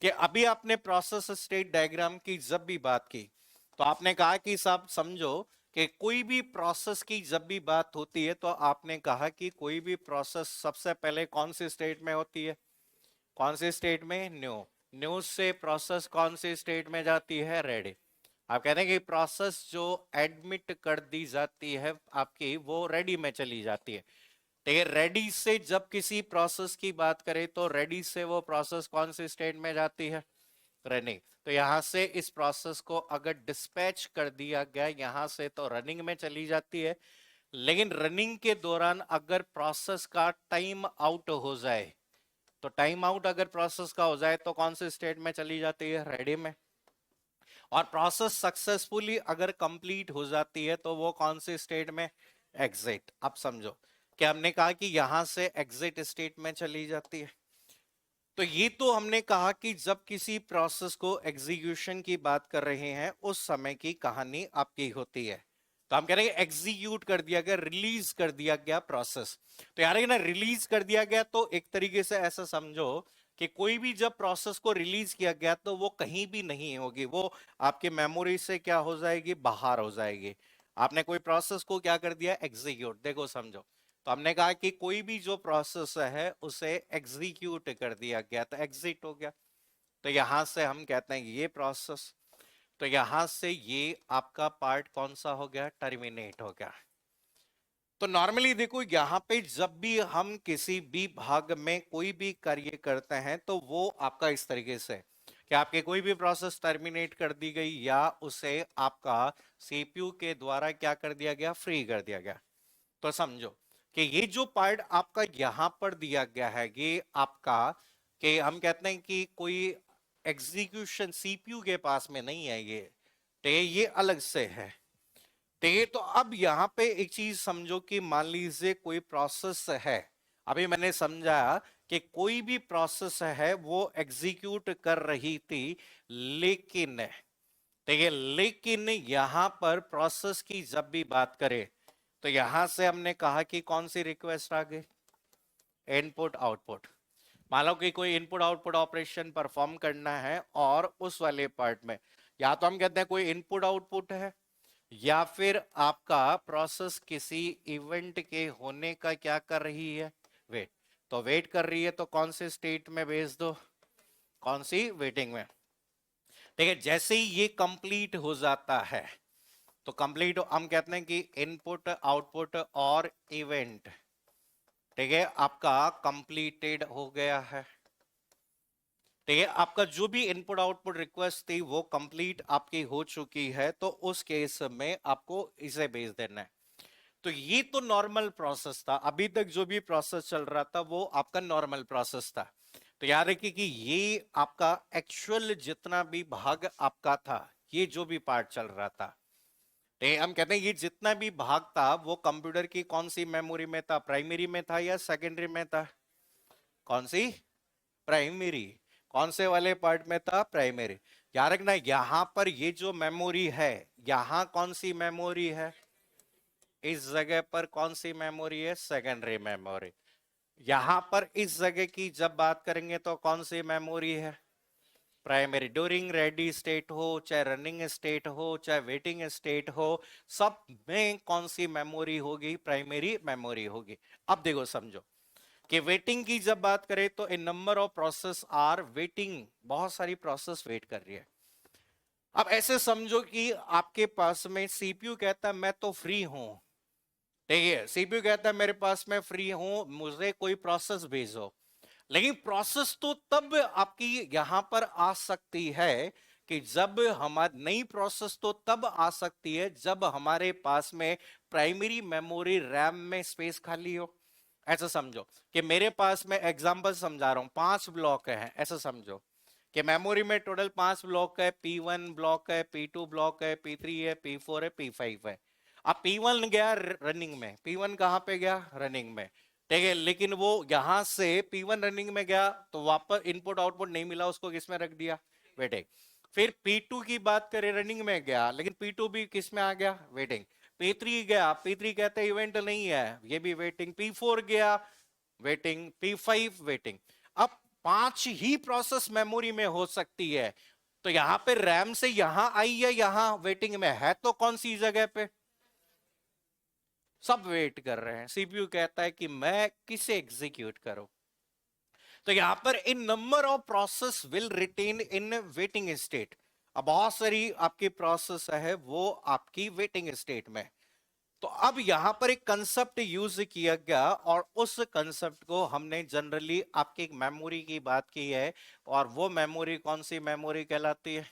कि अभी आपने प्रोसेस स्टेट डायग्राम की जब भी बात की तो आपने कहा कि साहब समझो कि कोई भी प्रोसेस की जब भी बात होती है तो आपने कहा कि कोई भी प्रोसेस सबसे पहले कौन सी स्टेट में होती है, कौन सी स्टेट में, न्यू। न्यू से प्रोसेस कौन सी स्टेट में जाती है, रेडी। आप कहते हैं कि प्रोसेस जो एडमिट कर दी जाती है आपकी वो रेडी में चली जाती है। ठीक है रेडी से जब किसी प्रोसेस की बात करें तो रेडी से वो प्रोसेस कौन सी स्टेट में जाती है, रनिंग। तो यहां से इस प्रोसेस को अगर डिस्पैच कर दिया गया यहां से तो रनिंग में चली जाती है। लेकिन रनिंग के दौरान अगर प्रोसेस का टाइम आउट हो जाए, तो टाइम आउट अगर प्रोसेस का हो जाए तो कौन से स्टेट में चली जाती है, रेडी में। और प्रोसेस सक्सेसफुली अगर कंप्लीट हो जाती है तो वो कौन से स्टेट में, एग्जिट। अब समझो कि हमने कहा कि यहां से एग्जिट स्टेट में चली जाती है। तो ये तो हमने कहा कि जब किसी प्रोसेस को एग्जीक्यूशन की बात कर रहे हैं उस समय की कहानी आपकी होती है। तो हम कह रहे हैं एग्जीक्यूट कर दिया गया, रिलीज कर दिया गया प्रोसेस। तो यार ना रिलीज कर दिया गया तो एक तरीके से ऐसा समझो कि कोई भी जब प्रोसेस को रिलीज किया गया तो वो कहीं भी नहीं होगी, वो आपके मेमोरी से क्या हो जाएगी, बाहर हो जाएगी। आपने कोई प्रोसेस को क्या कर दिया, एग्जीक्यूट। देखो समझो, तो हमने कहा कि कोई भी जो प्रोसेस है उसे एग्जीक्यूट कर दिया गया तो एग्जिट हो गया। तो यहां से हम कहते हैं ये प्रोसेस, तो यहां से ये आपका पार्ट कौन सा हो गया, टर्मिनेट हो गया। तो नॉर्मली देखो यहां पे जब भी हम किसी भी भाग में कोई भी कार्य करते हैं तो वो आपका इस तरीके से कि आपके कोई भी प्रोसेस टर्मिनेट कर दी गई या उसे आपका सीपीयू के द्वारा क्या कर दिया गया, फ्री कर दिया गया। तो समझो कि ये जो पार्ट आपका यहां पर दिया गया है ये आपका, कि हम कहते हैं कि कोई एग्जीक्यूशन सीपीयू के पास में नहीं है, ये अलग से है। तो अब यहां पे एक चीज समझो कि मान लीजिए कोई प्रोसेस है, अभी मैंने समझाया कि कोई भी प्रोसेस है वो एग्जीक्यूट कर रही थी, लेकिन ठीक है, लेकिन यहां पर प्रोसेस की जब भी बात करें तो यहां से हमने कहा कि कौन सी रिक्वेस्ट आ गई, इनपुट आउटपुट। मान लो कि कोई इनपुट आउटपुट ऑपरेशन परफॉर्म करना है और उस वाले पार्ट में या तो हम कहते हैं कोई इनपुट आउटपुट है या फिर आपका प्रोसेस किसी इवेंट के होने का क्या कर रही है, वेट। तो वेट कर रही है तो कौन से स्टेट में भेज दो, कौन सी, वेटिंग में। ठीक है, जैसे ही ये कंप्लीट हो जाता है तो कंप्लीट हम कहते हैं कि इनपुट आउटपुट और इवेंट, ठीक है, आपका कंप्लीटेड हो गया है। ठीक है, आपका जो भी इनपुट आउटपुट रिक्वेस्ट थी वो कंप्लीट आपकी हो चुकी है, तो उस केस में आपको इसे भेज देना है। तो ये तो नॉर्मल प्रोसेस था, अभी तक जो भी प्रोसेस चल रहा था वो आपका नॉर्मल प्रोसेस था। तो याद रखिए कि ये आपका एक्चुअल जितना भी भाग आपका था, ये जो भी पार्ट चल रहा था, हम कहते हैं ये जितना भी भाग था वो कंप्यूटर की कौन सी मेमोरी में था, प्राइमरी में था या सेकेंडरी में था, कौन सी, प्राइमरी। कौन से वाले पार्ट में था, प्राइमरी। याद रखना यहां पर ये जो मेमोरी है, यहां कौन सी मेमोरी है, इस जगह पर कौन सी मेमोरी है, सेकेंडरी मेमोरी। यहां पर इस जगह की जब बात करेंगे तो कौन सी मेमोरी है, प्राइमरी। ड्यूरिंग रेडी स्टेट हो, चाहे रनिंग स्टेट हो, चाहे वेटिंग स्टेट हो, सब में कौन सी मेमोरी होगी, प्राइमरी मेमोरी होगी। अब देखो समझो कि वेटिंग की जब बात करें तो a number of process are waiting, बहुत सारी प्रोसेस वेट कर रही है। अब ऐसे समझो कि आपके पास में सीपीयू कहता है मैं तो फ्री हूं, ठीक है, सीपीयू कहता है मेरे पास में फ्री हूं, मुझे कोई प्रोसेस भेजो। लेकिन प्रोसेस तो तब आपकी यहां पर आ सकती है कि जब हमारी नई प्रोसेस तो तब आ सकती है जब हमारे पास में प्राइमरी मेमोरी रैम में स्पेस खाली हो। ऐसा समझो कि मेरे पास में एग्जांपल समझा रहा हूं, 5 ब्लॉक है, ऐसा समझो कि मेमोरी में टोटल 5 ब्लॉक है, P1 ब्लॉक है, P2 ब्लॉक है, P3 है, P4 है, P5 है। अब P1 गया रनिंग में, P1 कहां पे गया, रनिंग में, ठीक है, लेकिन वो यहां से P1 रनिंग में गया तो वापस इनपुट आउटपुट नहीं मिला, उसको किस में रख दिया, वेटिंग। फिर P2 की बात करें, रनिंग में गया लेकिन P2 भी किस में आ गया, वेटिंग। P3 गया, P3 कहते इवेंट नहीं है, ये भी वेटिंग। P4 गया, वेटिंग। P5 waiting. अब 5 ही प्रोसेस मेमोरी में हो सकती है, तो यहां पे रैम से यहां आई या यहां वेटिंग में है, तो कौन सी जगह पे, सब वेट कर रहे हैं। सीपीयू कहता है कि मैं किसे एग्जीक्यूट करूं। तो यहां पर in number of process will retain in waiting state. अब बहुत सारी आपकी प्रोसेस है वो आपकी वेटिंग स्टेट में। तो अब यहां पर एक कंसेप्ट यूज किया गया और उस कंसेप्ट को हमने जनरली आपकी एक मेमोरी की बात की है, और वो मेमोरी कौन सी मेमोरी कहलाती है,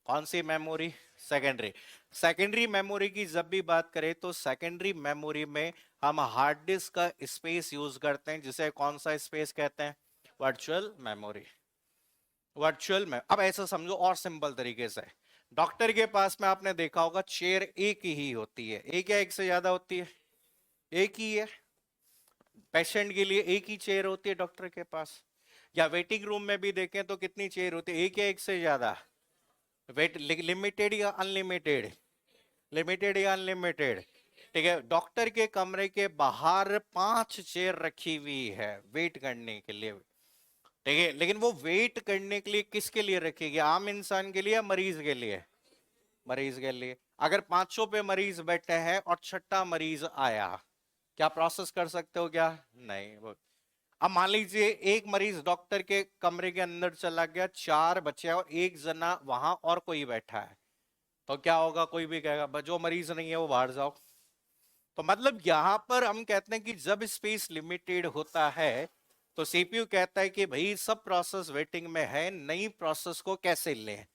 कौन सी मेमोरी, सेकेंडरी। सेकेंडरी मेमोरी की जब भी बात करें तो सेकेंडरी मेमोरी में हम हार्ड डिस्क का स्पेस यूज करते हैं, जिसे कौन सा स्पेस कहते हैं, वर्चुअल मेमोरी। वर्चुअल में अब ऐसा समझो और सिंपल तरीके से, डॉक्टर के पास में आपने देखा होगा चेयर एक ही होती है, एक या एक से ज्यादा होती है, एक ही है। पेशेंट के लिए एक ही चेयर होती है डॉक्टर के पास। या वेटिंग रूम में भी देखें तो कितनी चेयर होती है, एक या एक से ज्यादा, वेट लिमिटेड या अनलिमिटेड, लिमिटेड या अनलिमिटेड, ठीक है। डॉक्टर के कमरे के बाहर 5 चेयर रखी हुई है वेट करने के लिए, ठीक है, लेकिन वो वेट करने के लिए किसके लिए रखी गई, आम इंसान के लिए या मरीज के लिए, मरीज के लिए। अगर पांचों पे मरीज बैठे हैं और छठा मरीज आया, क्या प्रोसेस कर सकते हो क्या, नहीं वो। अब मान लीजिए एक मरीज डॉक्टर के कमरे के अंदर चला गया, 4 बचे और एक जना वहां और कोई बैठा है, तो क्या होगा, कोई भी कहेगा जो मरीज नहीं है वो बाहर जाओ। तो मतलब यहां पर हम कहते हैं कि जब स्पेस लिमिटेड होता है तो सीपीयू कहता है कि भाई सब प्रोसेस वेटिंग में है, नई प्रोसेस को कैसे लें।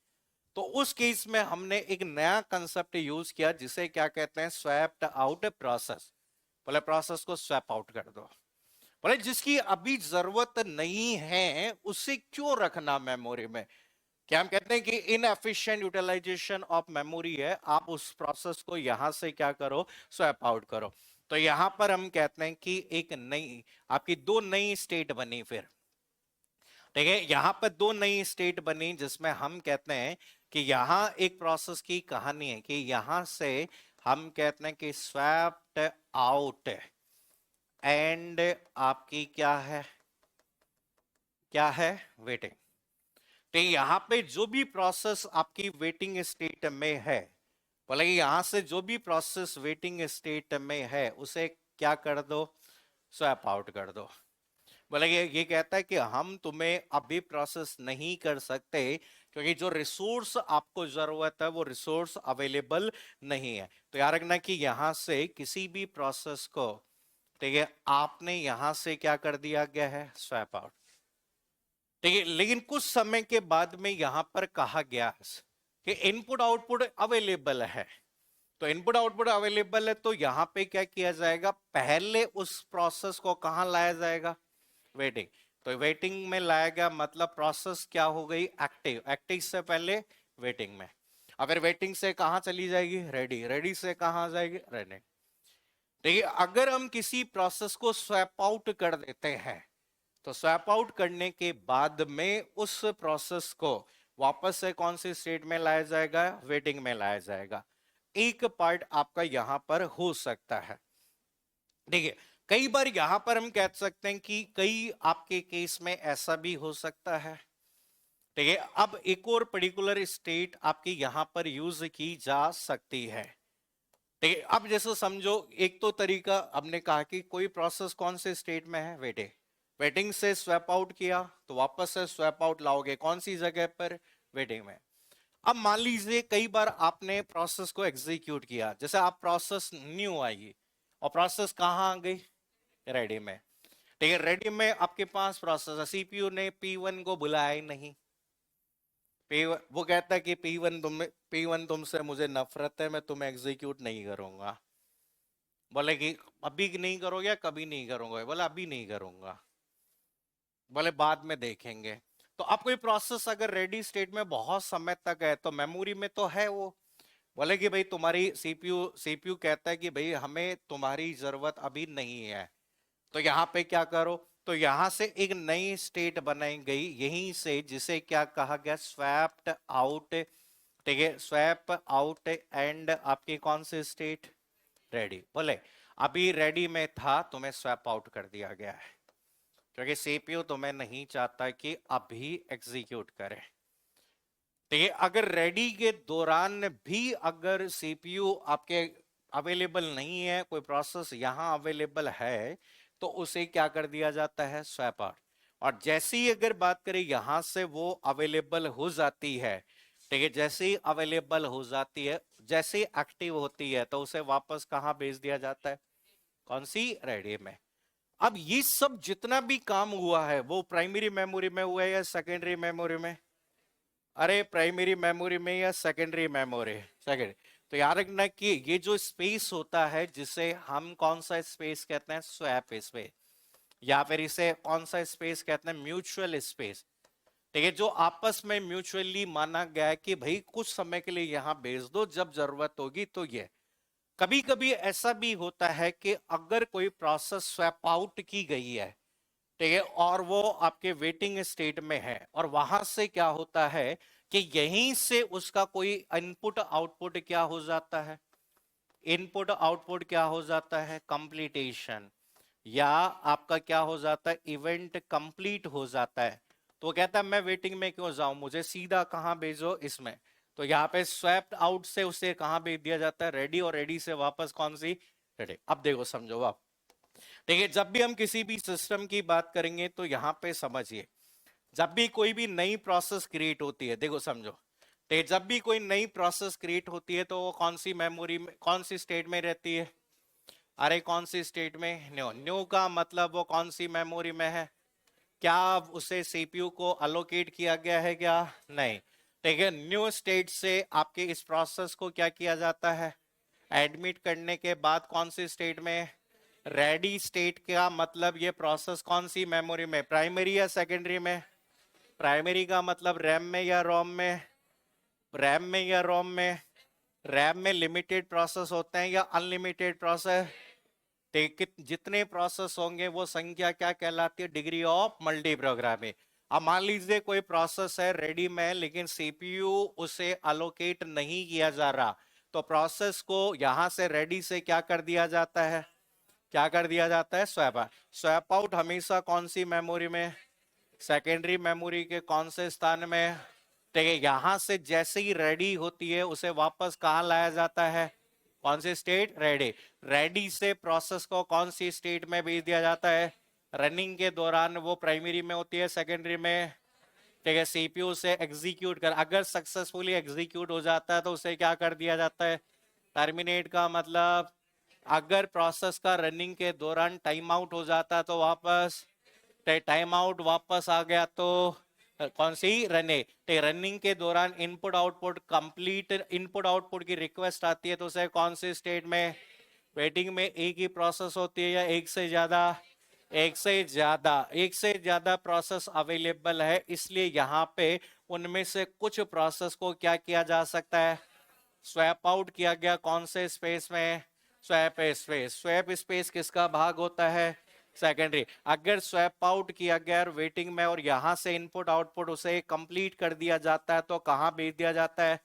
तो उस केस में हमने एक नया कंसेप्ट यूज किया जिसे क्या कहते हैं, स्वैप्ड आउट प्रोसेस। बोले प्रोसेस को स्वैप आउट कर दो, बोले जिसकी अभी जरूरत नहीं है उसे क्यों रखना मेमोरी में। क्या हम कहते हैं कि इनएफिशिएंट यूटिलाइजेशन ऑफ मेमोरी है, आप उस प्रोसेस को यहां से क्या करो, स्वैप आउट करो। तो यहां पर हम कहते हैं कि एक नई आपकी दो नई स्टेट बनी फिर, ठीक है। यहां पर दो नई स्टेट बनी जिसमें हम कहते हैं कि यहां एक प्रोसेस की कहानी है कि यहां से हम कहते हैं कि स्वैप्ड आउट एंड आपकी क्या है वेटिंग। तो यहां पे जो भी प्रोसेस आपकी वेटिंग स्टेट में है, बोले यहां से जो भी प्रोसेस वेटिंग स्टेट में है उसे क्या कर दो, स्वैप आउट कर दो। बोले ये कहता है कि हम तुम्हें अभी प्रोसेस नहीं कर सकते क्योंकि जो रिसोर्स आपको जरूरत है वो रिसोर्स अवेलेबल नहीं है। तो याद रखना कि यहां से किसी भी प्रोसेस को, ठीक है, आपने यहां से क्या कर दिया गया है, स्वैप आउट, ठीक है। लेकिन कुछ समय के बाद में यहां पर कहा गया कि इनपुट आउटपुट अवेलेबल है, तो इनपुट आउटपुट अवेलेबल है तो यहां पे क्या किया जाएगा, पहले उस प्रोसेस को कहां लाया जाएगा, वेटिंग। तो वेटिंग में लाया गया मतलब प्रोसेस क्या हो गई, एक्टिव, एक्टिव से पहले वेटिंग में। अगर वेटिंग से कहां चली जाएगी, रेडी, रेडी से कहां जाएगी, रेडी। देखिए अगर हम किसी प्रोसेस को स्वैप आउट कर देते हैं तो स्वैप आउट करने के बाद में उस प्रोसेस को वापस से कौन सी स्टेट में लाया जाएगा, वेटिंग में लाया जाएगा। एक पार्ट आपका यहां पर हो सकता है, देखिए कई बार यहां पर हम कह सकते हैं कि कई आपके केस में ऐसा भी हो सकता है, ठीक है। अब एक और पर्टिकुलर स्टेट आपकी यहां पर यूज की जा सकती है, ठीक है। अब जैसे समझो एक तो तरीका हमने कहा कि कोई प्रोसेस कौन से स्टेट में है, वेटिंग, वेटिंग से स्वैप आउट किया तो वापस से स्वैप आउट लाओगे कौन सी जगह पर, वेटिंग में। अब मान लीजिए कई बार आपने प्रोसेस को एग्जीक्यूट किया, जैसे आप प्रोसेस न्यू आएगी और प्रोसेस कहां आ गई, रेडी में, ठीक है। रेडी में आपके पास प्रोसेस है, सीपीयू ने P1 को बुलाया ही नहीं, P1 वो कहता है कि P1 तुमसे मुझे नफरत है, मैं तुम्हें एग्जीक्यूट नहीं करूंगा। बोले कि अभी नहीं करोगे, कभी नहीं करूंगा, बोला अभी नहीं करूंगा, बोले बाद में देखेंगे। तो अब कोई प्रोसेस अगर रेडी स्टेट में बहुत समय तक है तो मेमोरी में तो है वो, बोले कि भाई तुम्हारी सीपीयू कहता है कि भाई हमें तुम्हारी जरूरत अभी नहीं है, तो यहां पे क्या करो, तो यहां से एक नई स्टेट बनाई गई यहीं से जिसे क्या कहा गया, स्वैप्ड आउट, ठीक है। स्वैप आउट एंड आपकी कौन सी स्टेट, रेडी। बोले अभी रेडी में था, तुम्हें स्वैप आउट कर दिया गया है क्योंकि सीपीयू तुम्हें नहीं चाहता कि अभी एग्जीक्यूट करे, ठीक है। अगर रेडी के दौरान भी अगर सीपीयू आपके अवेलेबल नहीं है, कोई प्रोसेस यहां अवेलेबल है तो उसे क्या कर दिया जाता है, स्वैप आउट। और जैसे ही अगर बात करें यहां से वो अवेलेबल हो जाती है, ठीक है, जैसे ही अवेलेबल हो जाती है, जैसे ही एक्टिव होती है तो उसे वापस कहां भेज दिया जाता है, कौन सी, रेडी में। अब ये सब जितना भी काम हुआ है वो प्राइमरी मेमोरी में हुआ है या सेकेंडरी मेमोरी में, अरे प्राइमरी मेमोरी में या सेकेंडरी मेमोरी, सेकेंडरी। तो याद रखना कि ये जो स्पेस होता है जिसे हम कौन सा स्पेस कहते हैं, स्वैप स्पेस, या फिर इसे कौन सा स्पेस कहते हैं, म्यूचुअल स्पेस, ठीक है। जो आपस में म्यूचुअली माना गया है कि भाई कुछ समय के लिए यहां भेज दो, जब जरूरत होगी तो ये। कभी कभी ऐसा भी होता है कि अगर कोई प्रोसेस स्वैप आउट की गई है, ठीक है, और वो आपके वेटिंग स्टेट में है, और वहां से क्या होता है कि यहीं से उसका कोई इनपुट आउटपुट क्या हो जाता है, इनपुट आउटपुट क्या हो जाता है, कंप्लीटेशन, या आपका क्या हो जाता है, इवेंट कंप्लीट हो जाता है। तो वो कहता है मैं वेटिंग में क्यों जाऊं, मुझे सीधा कहां भेजो, इसमें। तो यहाँ पे स्वैप्ड आउट से उसे कहां भेज दिया जाता है, रेडी, और रेडी से वापस कौन सी, रेडी। अब देखो, समझो आप, देखिए जब भी हम किसी भी सिस्टम की बात करेंगे तो यहाँ पे समझिए, जब भी कोई भी नई प्रोसेस क्रिएट होती है, देखो समझो, तो जब भी कोई नई प्रोसेस क्रिएट होती है तो वो कौन सी मेमोरी में, कौन सी स्टेट में रहती है, अरे कौन सी स्टेट में, न्यू, न्यू का मतलब वो कौन सी मेमोरी में है, क्या उसे सीपीयू को अलोकेट किया गया है क्या, नहीं। ठीक है, न्यू स्टेट से आपके इस प्रोसेस को क्या किया जाता है, एडमिट करने के बाद कौन सी स्टेट में, रेडी स्टेट का मतलब ये प्रोसेस कौन सी मेमोरी में, प्राइमरी या सेकेंडरी में, प्राइमरी का मतलब रैम में या रोम में, रैम में या रोम में, रैम में लिमिटेड प्रोसेस होते हैं या अनलिमिटेड प्रोसेस, जितने प्रोसेस होंगे वो संख्या क्या कहलाती है, डिग्री ऑफ मल्टी प्रोग्रामिंग। अब मान लीजिए कोई प्रोसेस है रेडी में, लेकिन सीपीयू उसे अलोकेट नहीं किया जा रहा, तो प्रोसेस को यहां से रेडी से क्या कर दिया जाता है, क्या कर दिया जाता है, स्वैप आउट। स्वैप आउट हमेशा कौन सी मेमोरी में, सेकेंडरी मेमोरी के कौन से स्थान में, ठीक है, यहां से जैसे ही रेडी होती है उसे वापस कहां लाया जाता है, कौन सी स्टेट, रेडी। रेडी से प्रोसेस को कौन सी स्टेट में भेज दिया जाता है, रनिंग के दौरान वो प्राइमरी में होती है, सेकेंडरी में, ठीक है, सीपीयू से एग्जीक्यूट कर, अगर सक्सेसफुली एग्जीक्यूट हो जाता है तो उसे क्या कर दिया जाता है, टर्मिनेट का मतलब अगर प्रोसेस का रनिंग के दौरान टाइम आउट हो जाता है तो वापस, टाइम आउट वापस आ गया तो कौन सी, रनिंग के दौरान input output complete, input output की रिक्वेस्ट आती है तो उसे कौन सी स्टेट में, वेटिंग में एक ही प्रोसेस होती है या एक से ज्यादा, एक से ज्यादा, एक से ज्यादा प्रोसेस अवेलेबल है, इसलिए यहाँ पे उनमें से कुछ प्रोसेस को क्या किया जा सकता है, स्वैप आउट किया गया, कौन से स्पेस में, स्वैप स्पेस। स्वैप स्पेस किसका भाग होता है, सेकेंडरी। अगर स्वैप आउट किया गया वेटिंग में और यहां से इनपुट आउटपुट उसे कंप्लीट कर दिया जाता है तो कहां भेज दिया जाता है,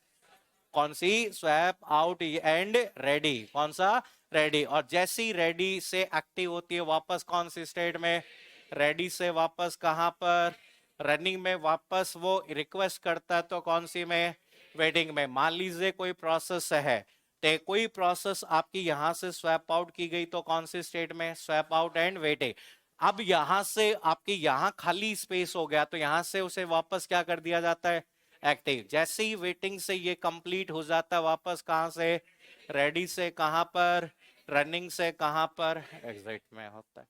कौन सी, स्वैप आउट एंड रेडी, कौन सा, रेडी। और जैसी रेडी से एक्टिव होती है वापस कौन सी स्टेट में, रेडी से वापस कहां पर, रनिंग में वापस वो रिक्वेस्ट करता है तो कौन सी में, वेटिंग में। मान लीजिए कोई प्रोसेस है, तो कोई प्रोसेस आपकी यहां से स्वैप आउट की गई तो कौन सी स्टेट में, स्वैप आउट एंड वेटिंग। अब यहां से आपके यहां खाली स्पेस हो गया तो यहां से उसे वापस क्या कर दिया जाता है, एक्टिव। जैसे ही वेटिंग से ये कंप्लीट हो जाता है वापस कहां से, रेडी से कहां पर, रनिंग से कहां पर, एग्जिट में होता है।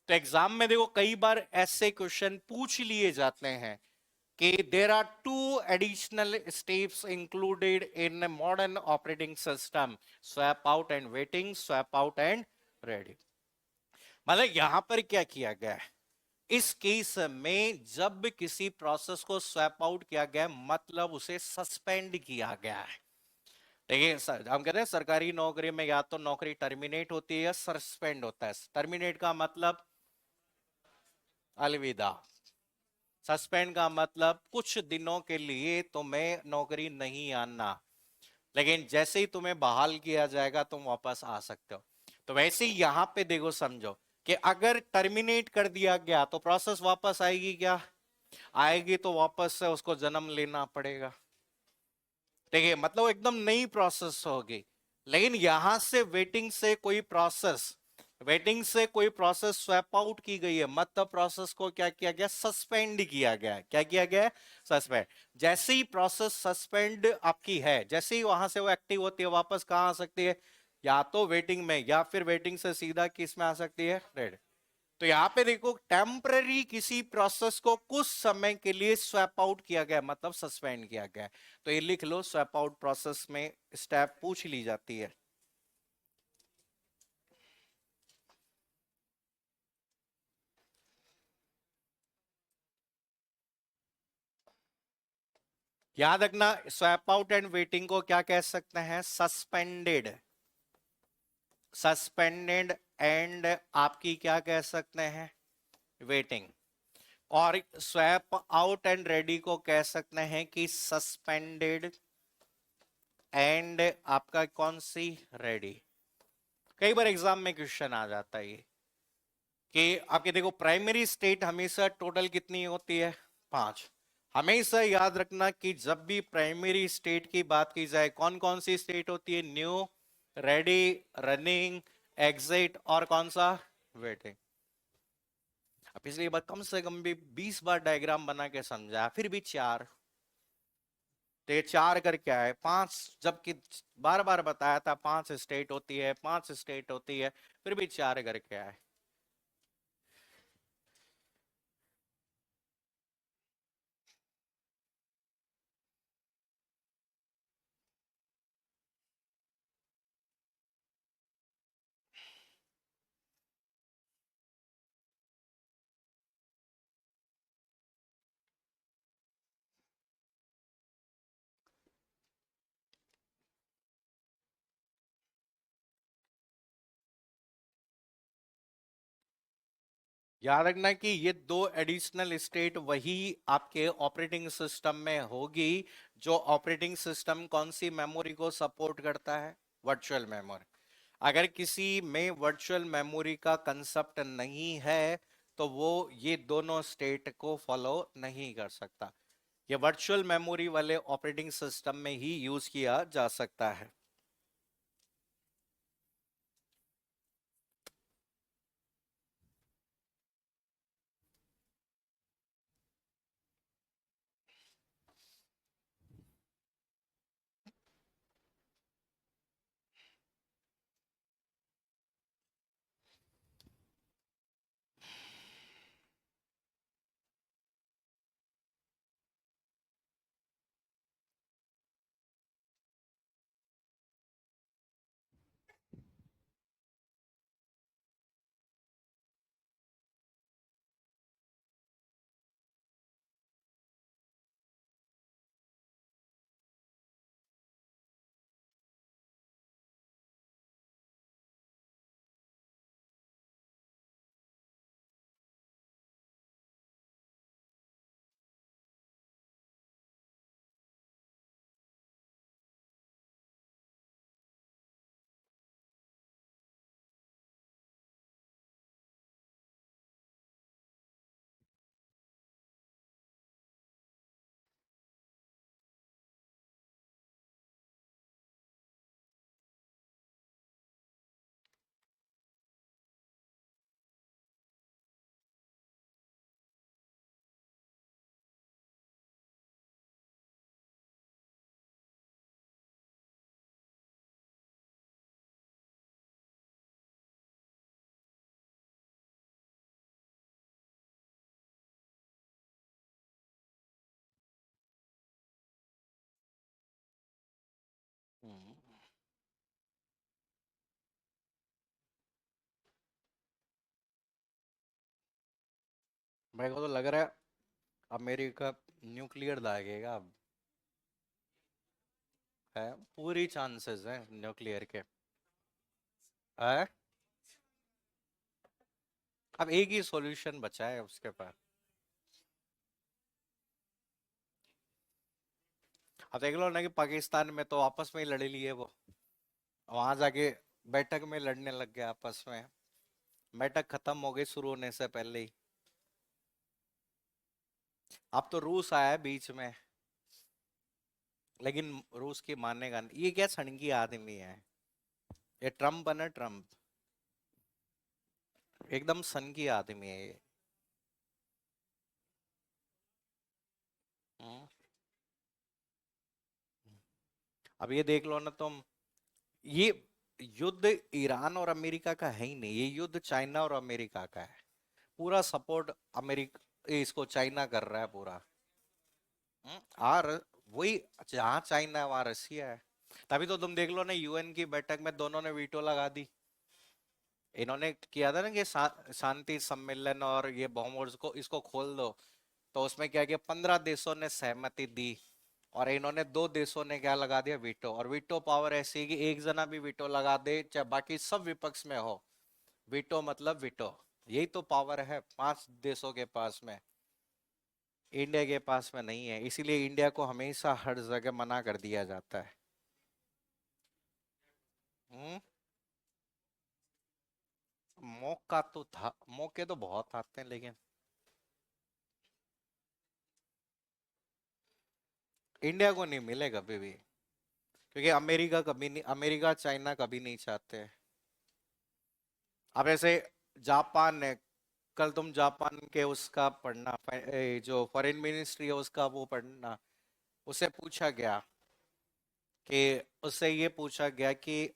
तो एग्जाम में देखो कई बार ऐसे क्वेश्चन पूछ लिए जाते हैं कि there are two additional steps included in modern operating system, swap out and waiting, swap out and ready. मतलब यहां पर क्या किया गया है, इस केस में जब किसी प्रोसेस को स्वैप आउट किया गया मतलब उसे सस्पेंड किया गया है। देखिए हम कहते हैं सरकारी नौकरी में या तो नौकरी टर्मिनेट होती है या सस्पेंड होता है। टर्मिनेट का मतलब अलविदा, सस्पेंड का मतलब कुछ दिनों के लिए तुम्हें नौकरी नहीं आना, लेकिन जैसे ही तुम्हें बहाल किया जाएगा तुम वापस आ सकते हो। तो वैसे ही यहां पे देखो, समझो कि अगर टर्मिनेट कर दिया गया तो प्रोसेस वापस आएगी क्या, आएगी, तो वापस से उसको जन्म लेना पड़ेगा। देखिए मतलब एकदम नई प्रोसेस होगी। लेकिन यहां से वेटिंग से कोई प्रोसेस, वेटिंग से कोई प्रोसेस स्वैप आउट की गई है मतलब प्रोसेस को क्या किया गया, सस्पेंड किया गया। क्या किया गया, सस्पेंड। जैसे ही प्रोसेस सस्पेंड आपकी है, जैसे ही वहां से वो एक्टिव होती है वापस कहां आ सकती है, या तो वेटिंग में या फिर वेटिंग से सीधा किस में आ सकती है, रेड। तो यहाँ पे देखो टेम्पररी किसी प्रोसेस को कुछ समय के लिए स्वैप आउट किया गया मतलब सस्पेंड किया गया। तो ये लिख लो, स्वैप आउट प्रोसेस में स्टेप पूछ ली जाती है। याद रखना स्वैप आउट एंड वेटिंग को क्या कह सकते हैं, सस्पेंडेड, सस्पेंडेड एंड आपकी क्या कह सकते हैं, वेटिंग। और स्वैप आउट एंड रेडी को कह सकते हैं कि सस्पेंडेड एंड आपका कौन सी रेडी। कई बार एग्जाम में क्वेश्चन आ जाता है ये कि आपके देखो प्राइमरी स्टेट हमेशा टोटल कितनी होती है, 5। हमेशा याद रखना कि जब भी प्राइमरी स्टेट की बात की जाए कौन कौन सी स्टेट होती है, न्यू, रेडी, रनिंग, एग्जिट और कौन सा, वेटिंग। अब पिछली बार कम से कम भी 20 बार डायग्राम बना के समझा, फिर भी 4। तो ये 4 करके आए 5, जबकि बार बार बताया था 5 स्टेट होती है, 5 स्टेट होती है, फिर भी 4 करके आए। याद रखना कि ये 2 एडिशनल स्टेट वही आपके ऑपरेटिंग सिस्टम में होगी जो ऑपरेटिंग सिस्टम कौन सी मेमोरी को सपोर्ट करता है, वर्चुअल मेमोरी। अगर किसी में वर्चुअल मेमोरी का कंसेप्ट नहीं है तो वो ये दोनों स्टेट को फॉलो नहीं कर सकता। ये वर्चुअल मेमोरी वाले ऑपरेटिंग सिस्टम में ही यूज किया जा सकता है। हम्म, मेरे को तो लग रहा है अमेरिका न्यूक्लियर दागेगा अब। है, पूरी चांसेस है न्यूक्लियर के। है, अब एक ही सॉल्यूशन बचा है उसके पास। अब देख लो ना कि पाकिस्तान में तो आपस में ही लड़े लिए वो, वहां जाके बैठक में लड़ने लग गए आपस में। बैठक खत्म हो गई शुरू होने से पहले ही। अब तो रूस आया है बीच में, लेकिन रूस की मानेगा नहीं। ये क्या सनकी आदमी है, ये ट्रम्प है ना, ट्रम्प एकदम सनकी आदमी है ये। हम्म, अब ये देख लो ना तुम, ये युद्ध ईरान और अमेरिका का है ही नहीं, ये युद्ध चाइना और अमेरिका का है। पूरा सपोर्ट अमेरिका इसको चाइना कर रहा है पूरा। और वही, जहाँ चाइना है वहां रसिया है। तभी तो तुम देख लो ना, यूएन की बैठक में दोनों ने वीटो लगा दी। इन्होंने किया था ना कि शांति सम्मेलन और ये बॉम्बर्स को इसको खोल दो, तो उसमें क्या किया, 15 देशों ने सहमति दी और इन्होंने 2 देशों ने क्या लगा दिया, वीटो। और वीटो पावर ऐसी है कि एक जना भी वीटो लगा दे चाहे बाकी सब विपक्ष में हो, वीटो मतलब वीटो। यही तो पावर है 5 देशों के पास में, इंडिया के पास में नहीं है। इसीलिए इंडिया को हमेशा हर जगह मना कर दिया जाता है। हम्म। मौका तो था, मौके तो बहुत आते हैं, लेकिन इंडिया को नहीं मिले कभी भी, क्योंकि अमेरिका कभी नहीं, अमेरिका चाइना कभी नहीं चाहते। अब ऐसे जापान है, कल तुम जापान के उसका पढ़ना, जो फॉरेन मिनिस्ट्री है उसका वो पढ़ना। उससे पूछा गया कि, उससे ये पूछा गया कि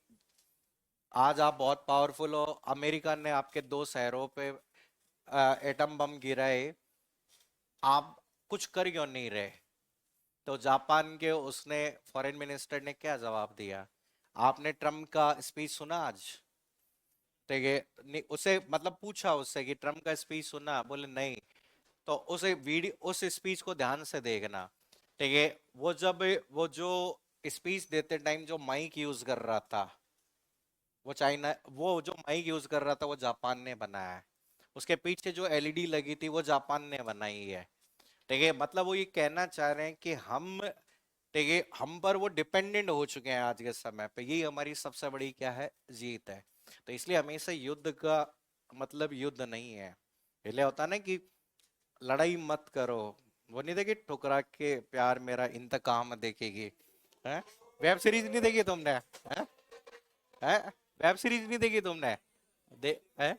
आज आप बहुत पावरफुल हो, अमेरिका ने आपके 2 शहरों पे एटम बम गिराए, आप कुछ कर क्यों नहीं रहे? तो जापान के उसने फॉरेन मिनिस्टर ने क्या जवाब दिया? आपने ट्रम्प का स्पीच सुना आज? ठीक है, उसे मतलब पूछा उससे कि ट्रम्प का स्पीच सुना, बोले नहीं। तो उसे वीडियो, उस स्पीच को ध्यान से देखना। ठीक है, वो जब, वो जो स्पीच देते टाइम जो माइक यूज कर रहा था, वो चाइना, वो जो माइक यूज कर रहा था वो जापान ने बनाया है। उसके पीछे जो एलईडी लगी थी वो जापान ने बनाई है। ठीक है, मतलब वो ये कहना चाह रहे हैं कि हम, ठीक है, हम पर वो डिपेंडेंट हो चुके हैं आज के समय पे। यही हमारी सबसे बड़ी क्या है, जीत है। तो इसलिए हमेशा युद्ध का मतलब युद्ध नहीं है। पहले होता ना कि लड़ाई मत करो, वो नहीं देखी ठुकरा के प्यार मेरा इंतकाम देखेगी, है? वेब सीरीज नहीं देखी तुमने? है? है? वेब सीरीज नहीं देखी तुमने? है?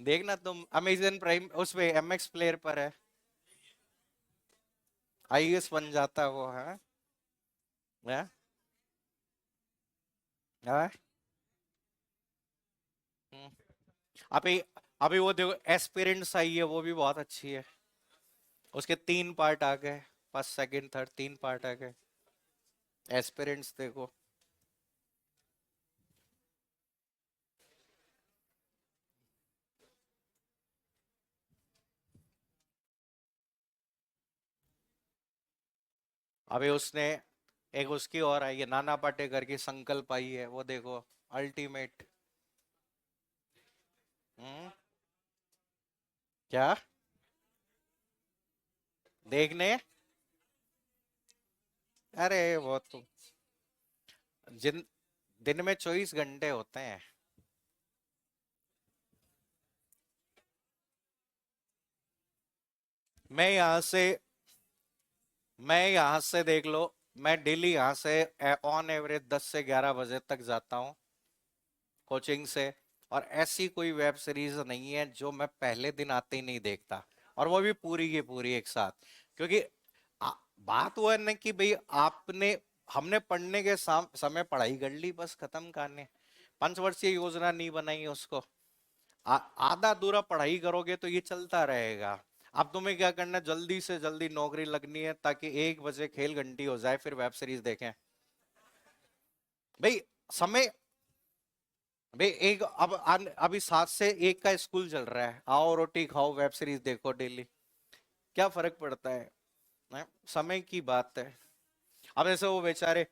देखना तुम, अमेजन प्राइम उस पे एमएक्स प्लेयर पर है। आईएएस बन जाता वो, है? है? है? हम्म। अभी, अभी वो देखो एस्पिरेंट्स आई है, वो भी बहुत अच्छी है। उसके 3 पार्ट आ गए, फर्स्ट सेकंड थर्ड 3 पार्ट आ गए। एस्पिरेंट्स देखो। अभी उसने एक उसकी और आई है, नाना पाटेकर की संकल्प आई है, वो देखो, अल्टीमेट। हम्म। क्या? देखने? अरे वो तो जिन, दिन में 24 घंटे होते हैं। मैं यहाँ से मैं यहाँ से देख लो, मैं डेली यहाँ से ऑन एवरेज 10 से 11 बजे तक जाता हूँ कोचिंग से। और ऐसी कोई वेब सीरीज नहीं है जो मैं पहले दिन आते ही नहीं देखता, और वो भी पूरी की पूरी एक साथ। क्योंकि आ, बात वो है ना कि भाई आपने, हमने पढ़ने के समय पढ़ाई कर ली, बस खत्म कहानी। 5 वर्षीय योजना नहीं बनाई उसको। आधा अधूरा पढ़ाई करोगे तो ये चलता रहेगा। अब तुम्हें क्या करना है, जल्दी से जल्दी नौकरी लगनी है ताकि 1 बजे खेल घंटी हो जाए, फिर वेब सीरीज देखें। भाई समय, भाई एक अब अभी 7 से 1 का स्कूल चल रहा है, आओ रोटी खाओ वेब सीरीज देखो डेली, क्या फर्क पड़ता है? हैं? समय की बात है। अब ऐसे वो बेचारे,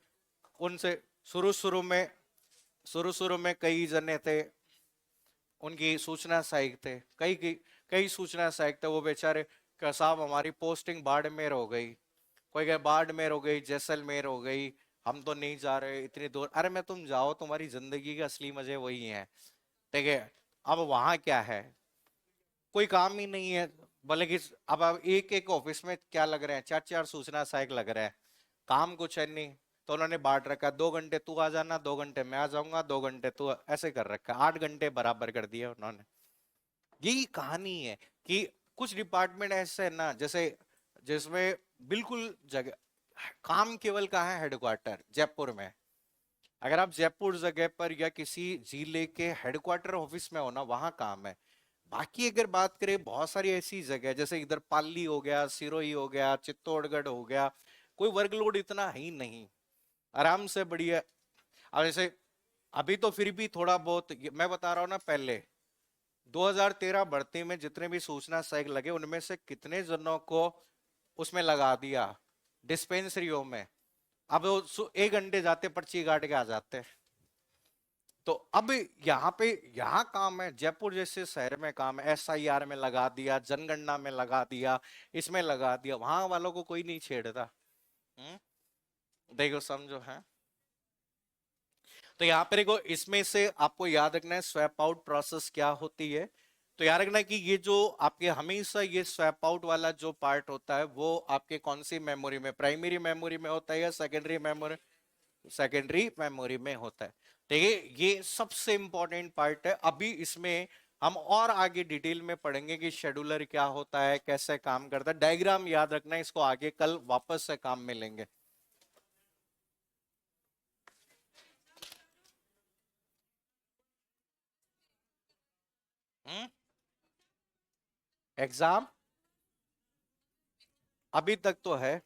उनसे शुरू शुरू में, शुरू शुरू में कई जने थे, उनकी सूचना सहायक थे, कई सूचना सहायक थे, वो बेचारे क्या साहब हमारी पोस्टिंग बाड़मेर हो गई, कोई कहे बाड़मेर हो गई, जैसलमेर हो गई, हम तो नहीं जा रहे इतनी दूर। अरे मैं, तुम जाओ, तुम्हारी जिंदगी के असली मजे वही हैं। ठीक है, अब वहां क्या है, कोई काम ही नहीं है। भले कि अब एक एक ऑफिस में क्या लग रहे हैं, 4 4 सूचना सहायक लग रहे हैं, काम कुछ है नहीं। तो उन्होंने बांट रखा, 2 घंटे तू आ जाना, 2 घंटे मैं आ जाऊंगा, 2 घंटे तू, ऐसे कर रखा, 8 घंटे बराबर कर दिए उन्होंने। यही कहानी है कि कुछ डिपार्टमेंट ऐसे है ना, जैसे जिसमें बिल्कुल जगह, काम केवल कहाँ है, हेडक्वार्टर जयपुर में। अगर आप जयपुर जगह पर या किसी जिले के हेडक्वार्टर ऑफिस में हो ना, वहां काम है। बाकी अगर बात करें, बहुत सारी ऐसी जगह, जैसे इधर पाली हो गया, सिरोही हो गया, चित्तौड़गढ़ हो गया, कोई वर्कलोड इतना है ही नहीं, आराम से बढ़िया। अब जैसे अभी तो फिर भी थोड़ा बहुत, मैं बता रहा हूँ ना, पहले 2013 भर्ती में जितने भी सूचना सहायक लगे, उनमें से कितने जनों को उसमें लगा दिया, डिस्पेंसरियों में। अब वो 1 घंटे जाते पर्ची काट के आ जाते। तो अब यहाँ काम है, जयपुर जैसे शहर में काम है, एसआईआर में लगा दिया, जनगणना में लगा दिया, इसमें लगा दिया, वहां वालों को कोई नहीं छेड़ता। हम्म, देखो समझो है। तो यहाँ पर देखो, इसमें से आपको याद रखना है स्वैप आउट प्रोसेस क्या होती है। तो याद रखना है कि ये जो आपके हमेशा ये स्वैप आउट वाला जो पार्ट होता है वो आपके कौन सी मेमोरी में, प्राइमरी मेमोरी में होता है या सेकेंडरी मेमोरी, सेकेंडरी मेमोरी में होता है। देखिए ये सबसे इंपॉर्टेंट पार्ट है। अभी इसमें हम और आगे डिटेल में पढ़ेंगे कि शेड्यूलर क्या होता है, कैसे काम करता है। डायग्राम याद रखना है, इसको आगे कल वापस से काम में लेंगे। एग्जाम अभी तक तो है।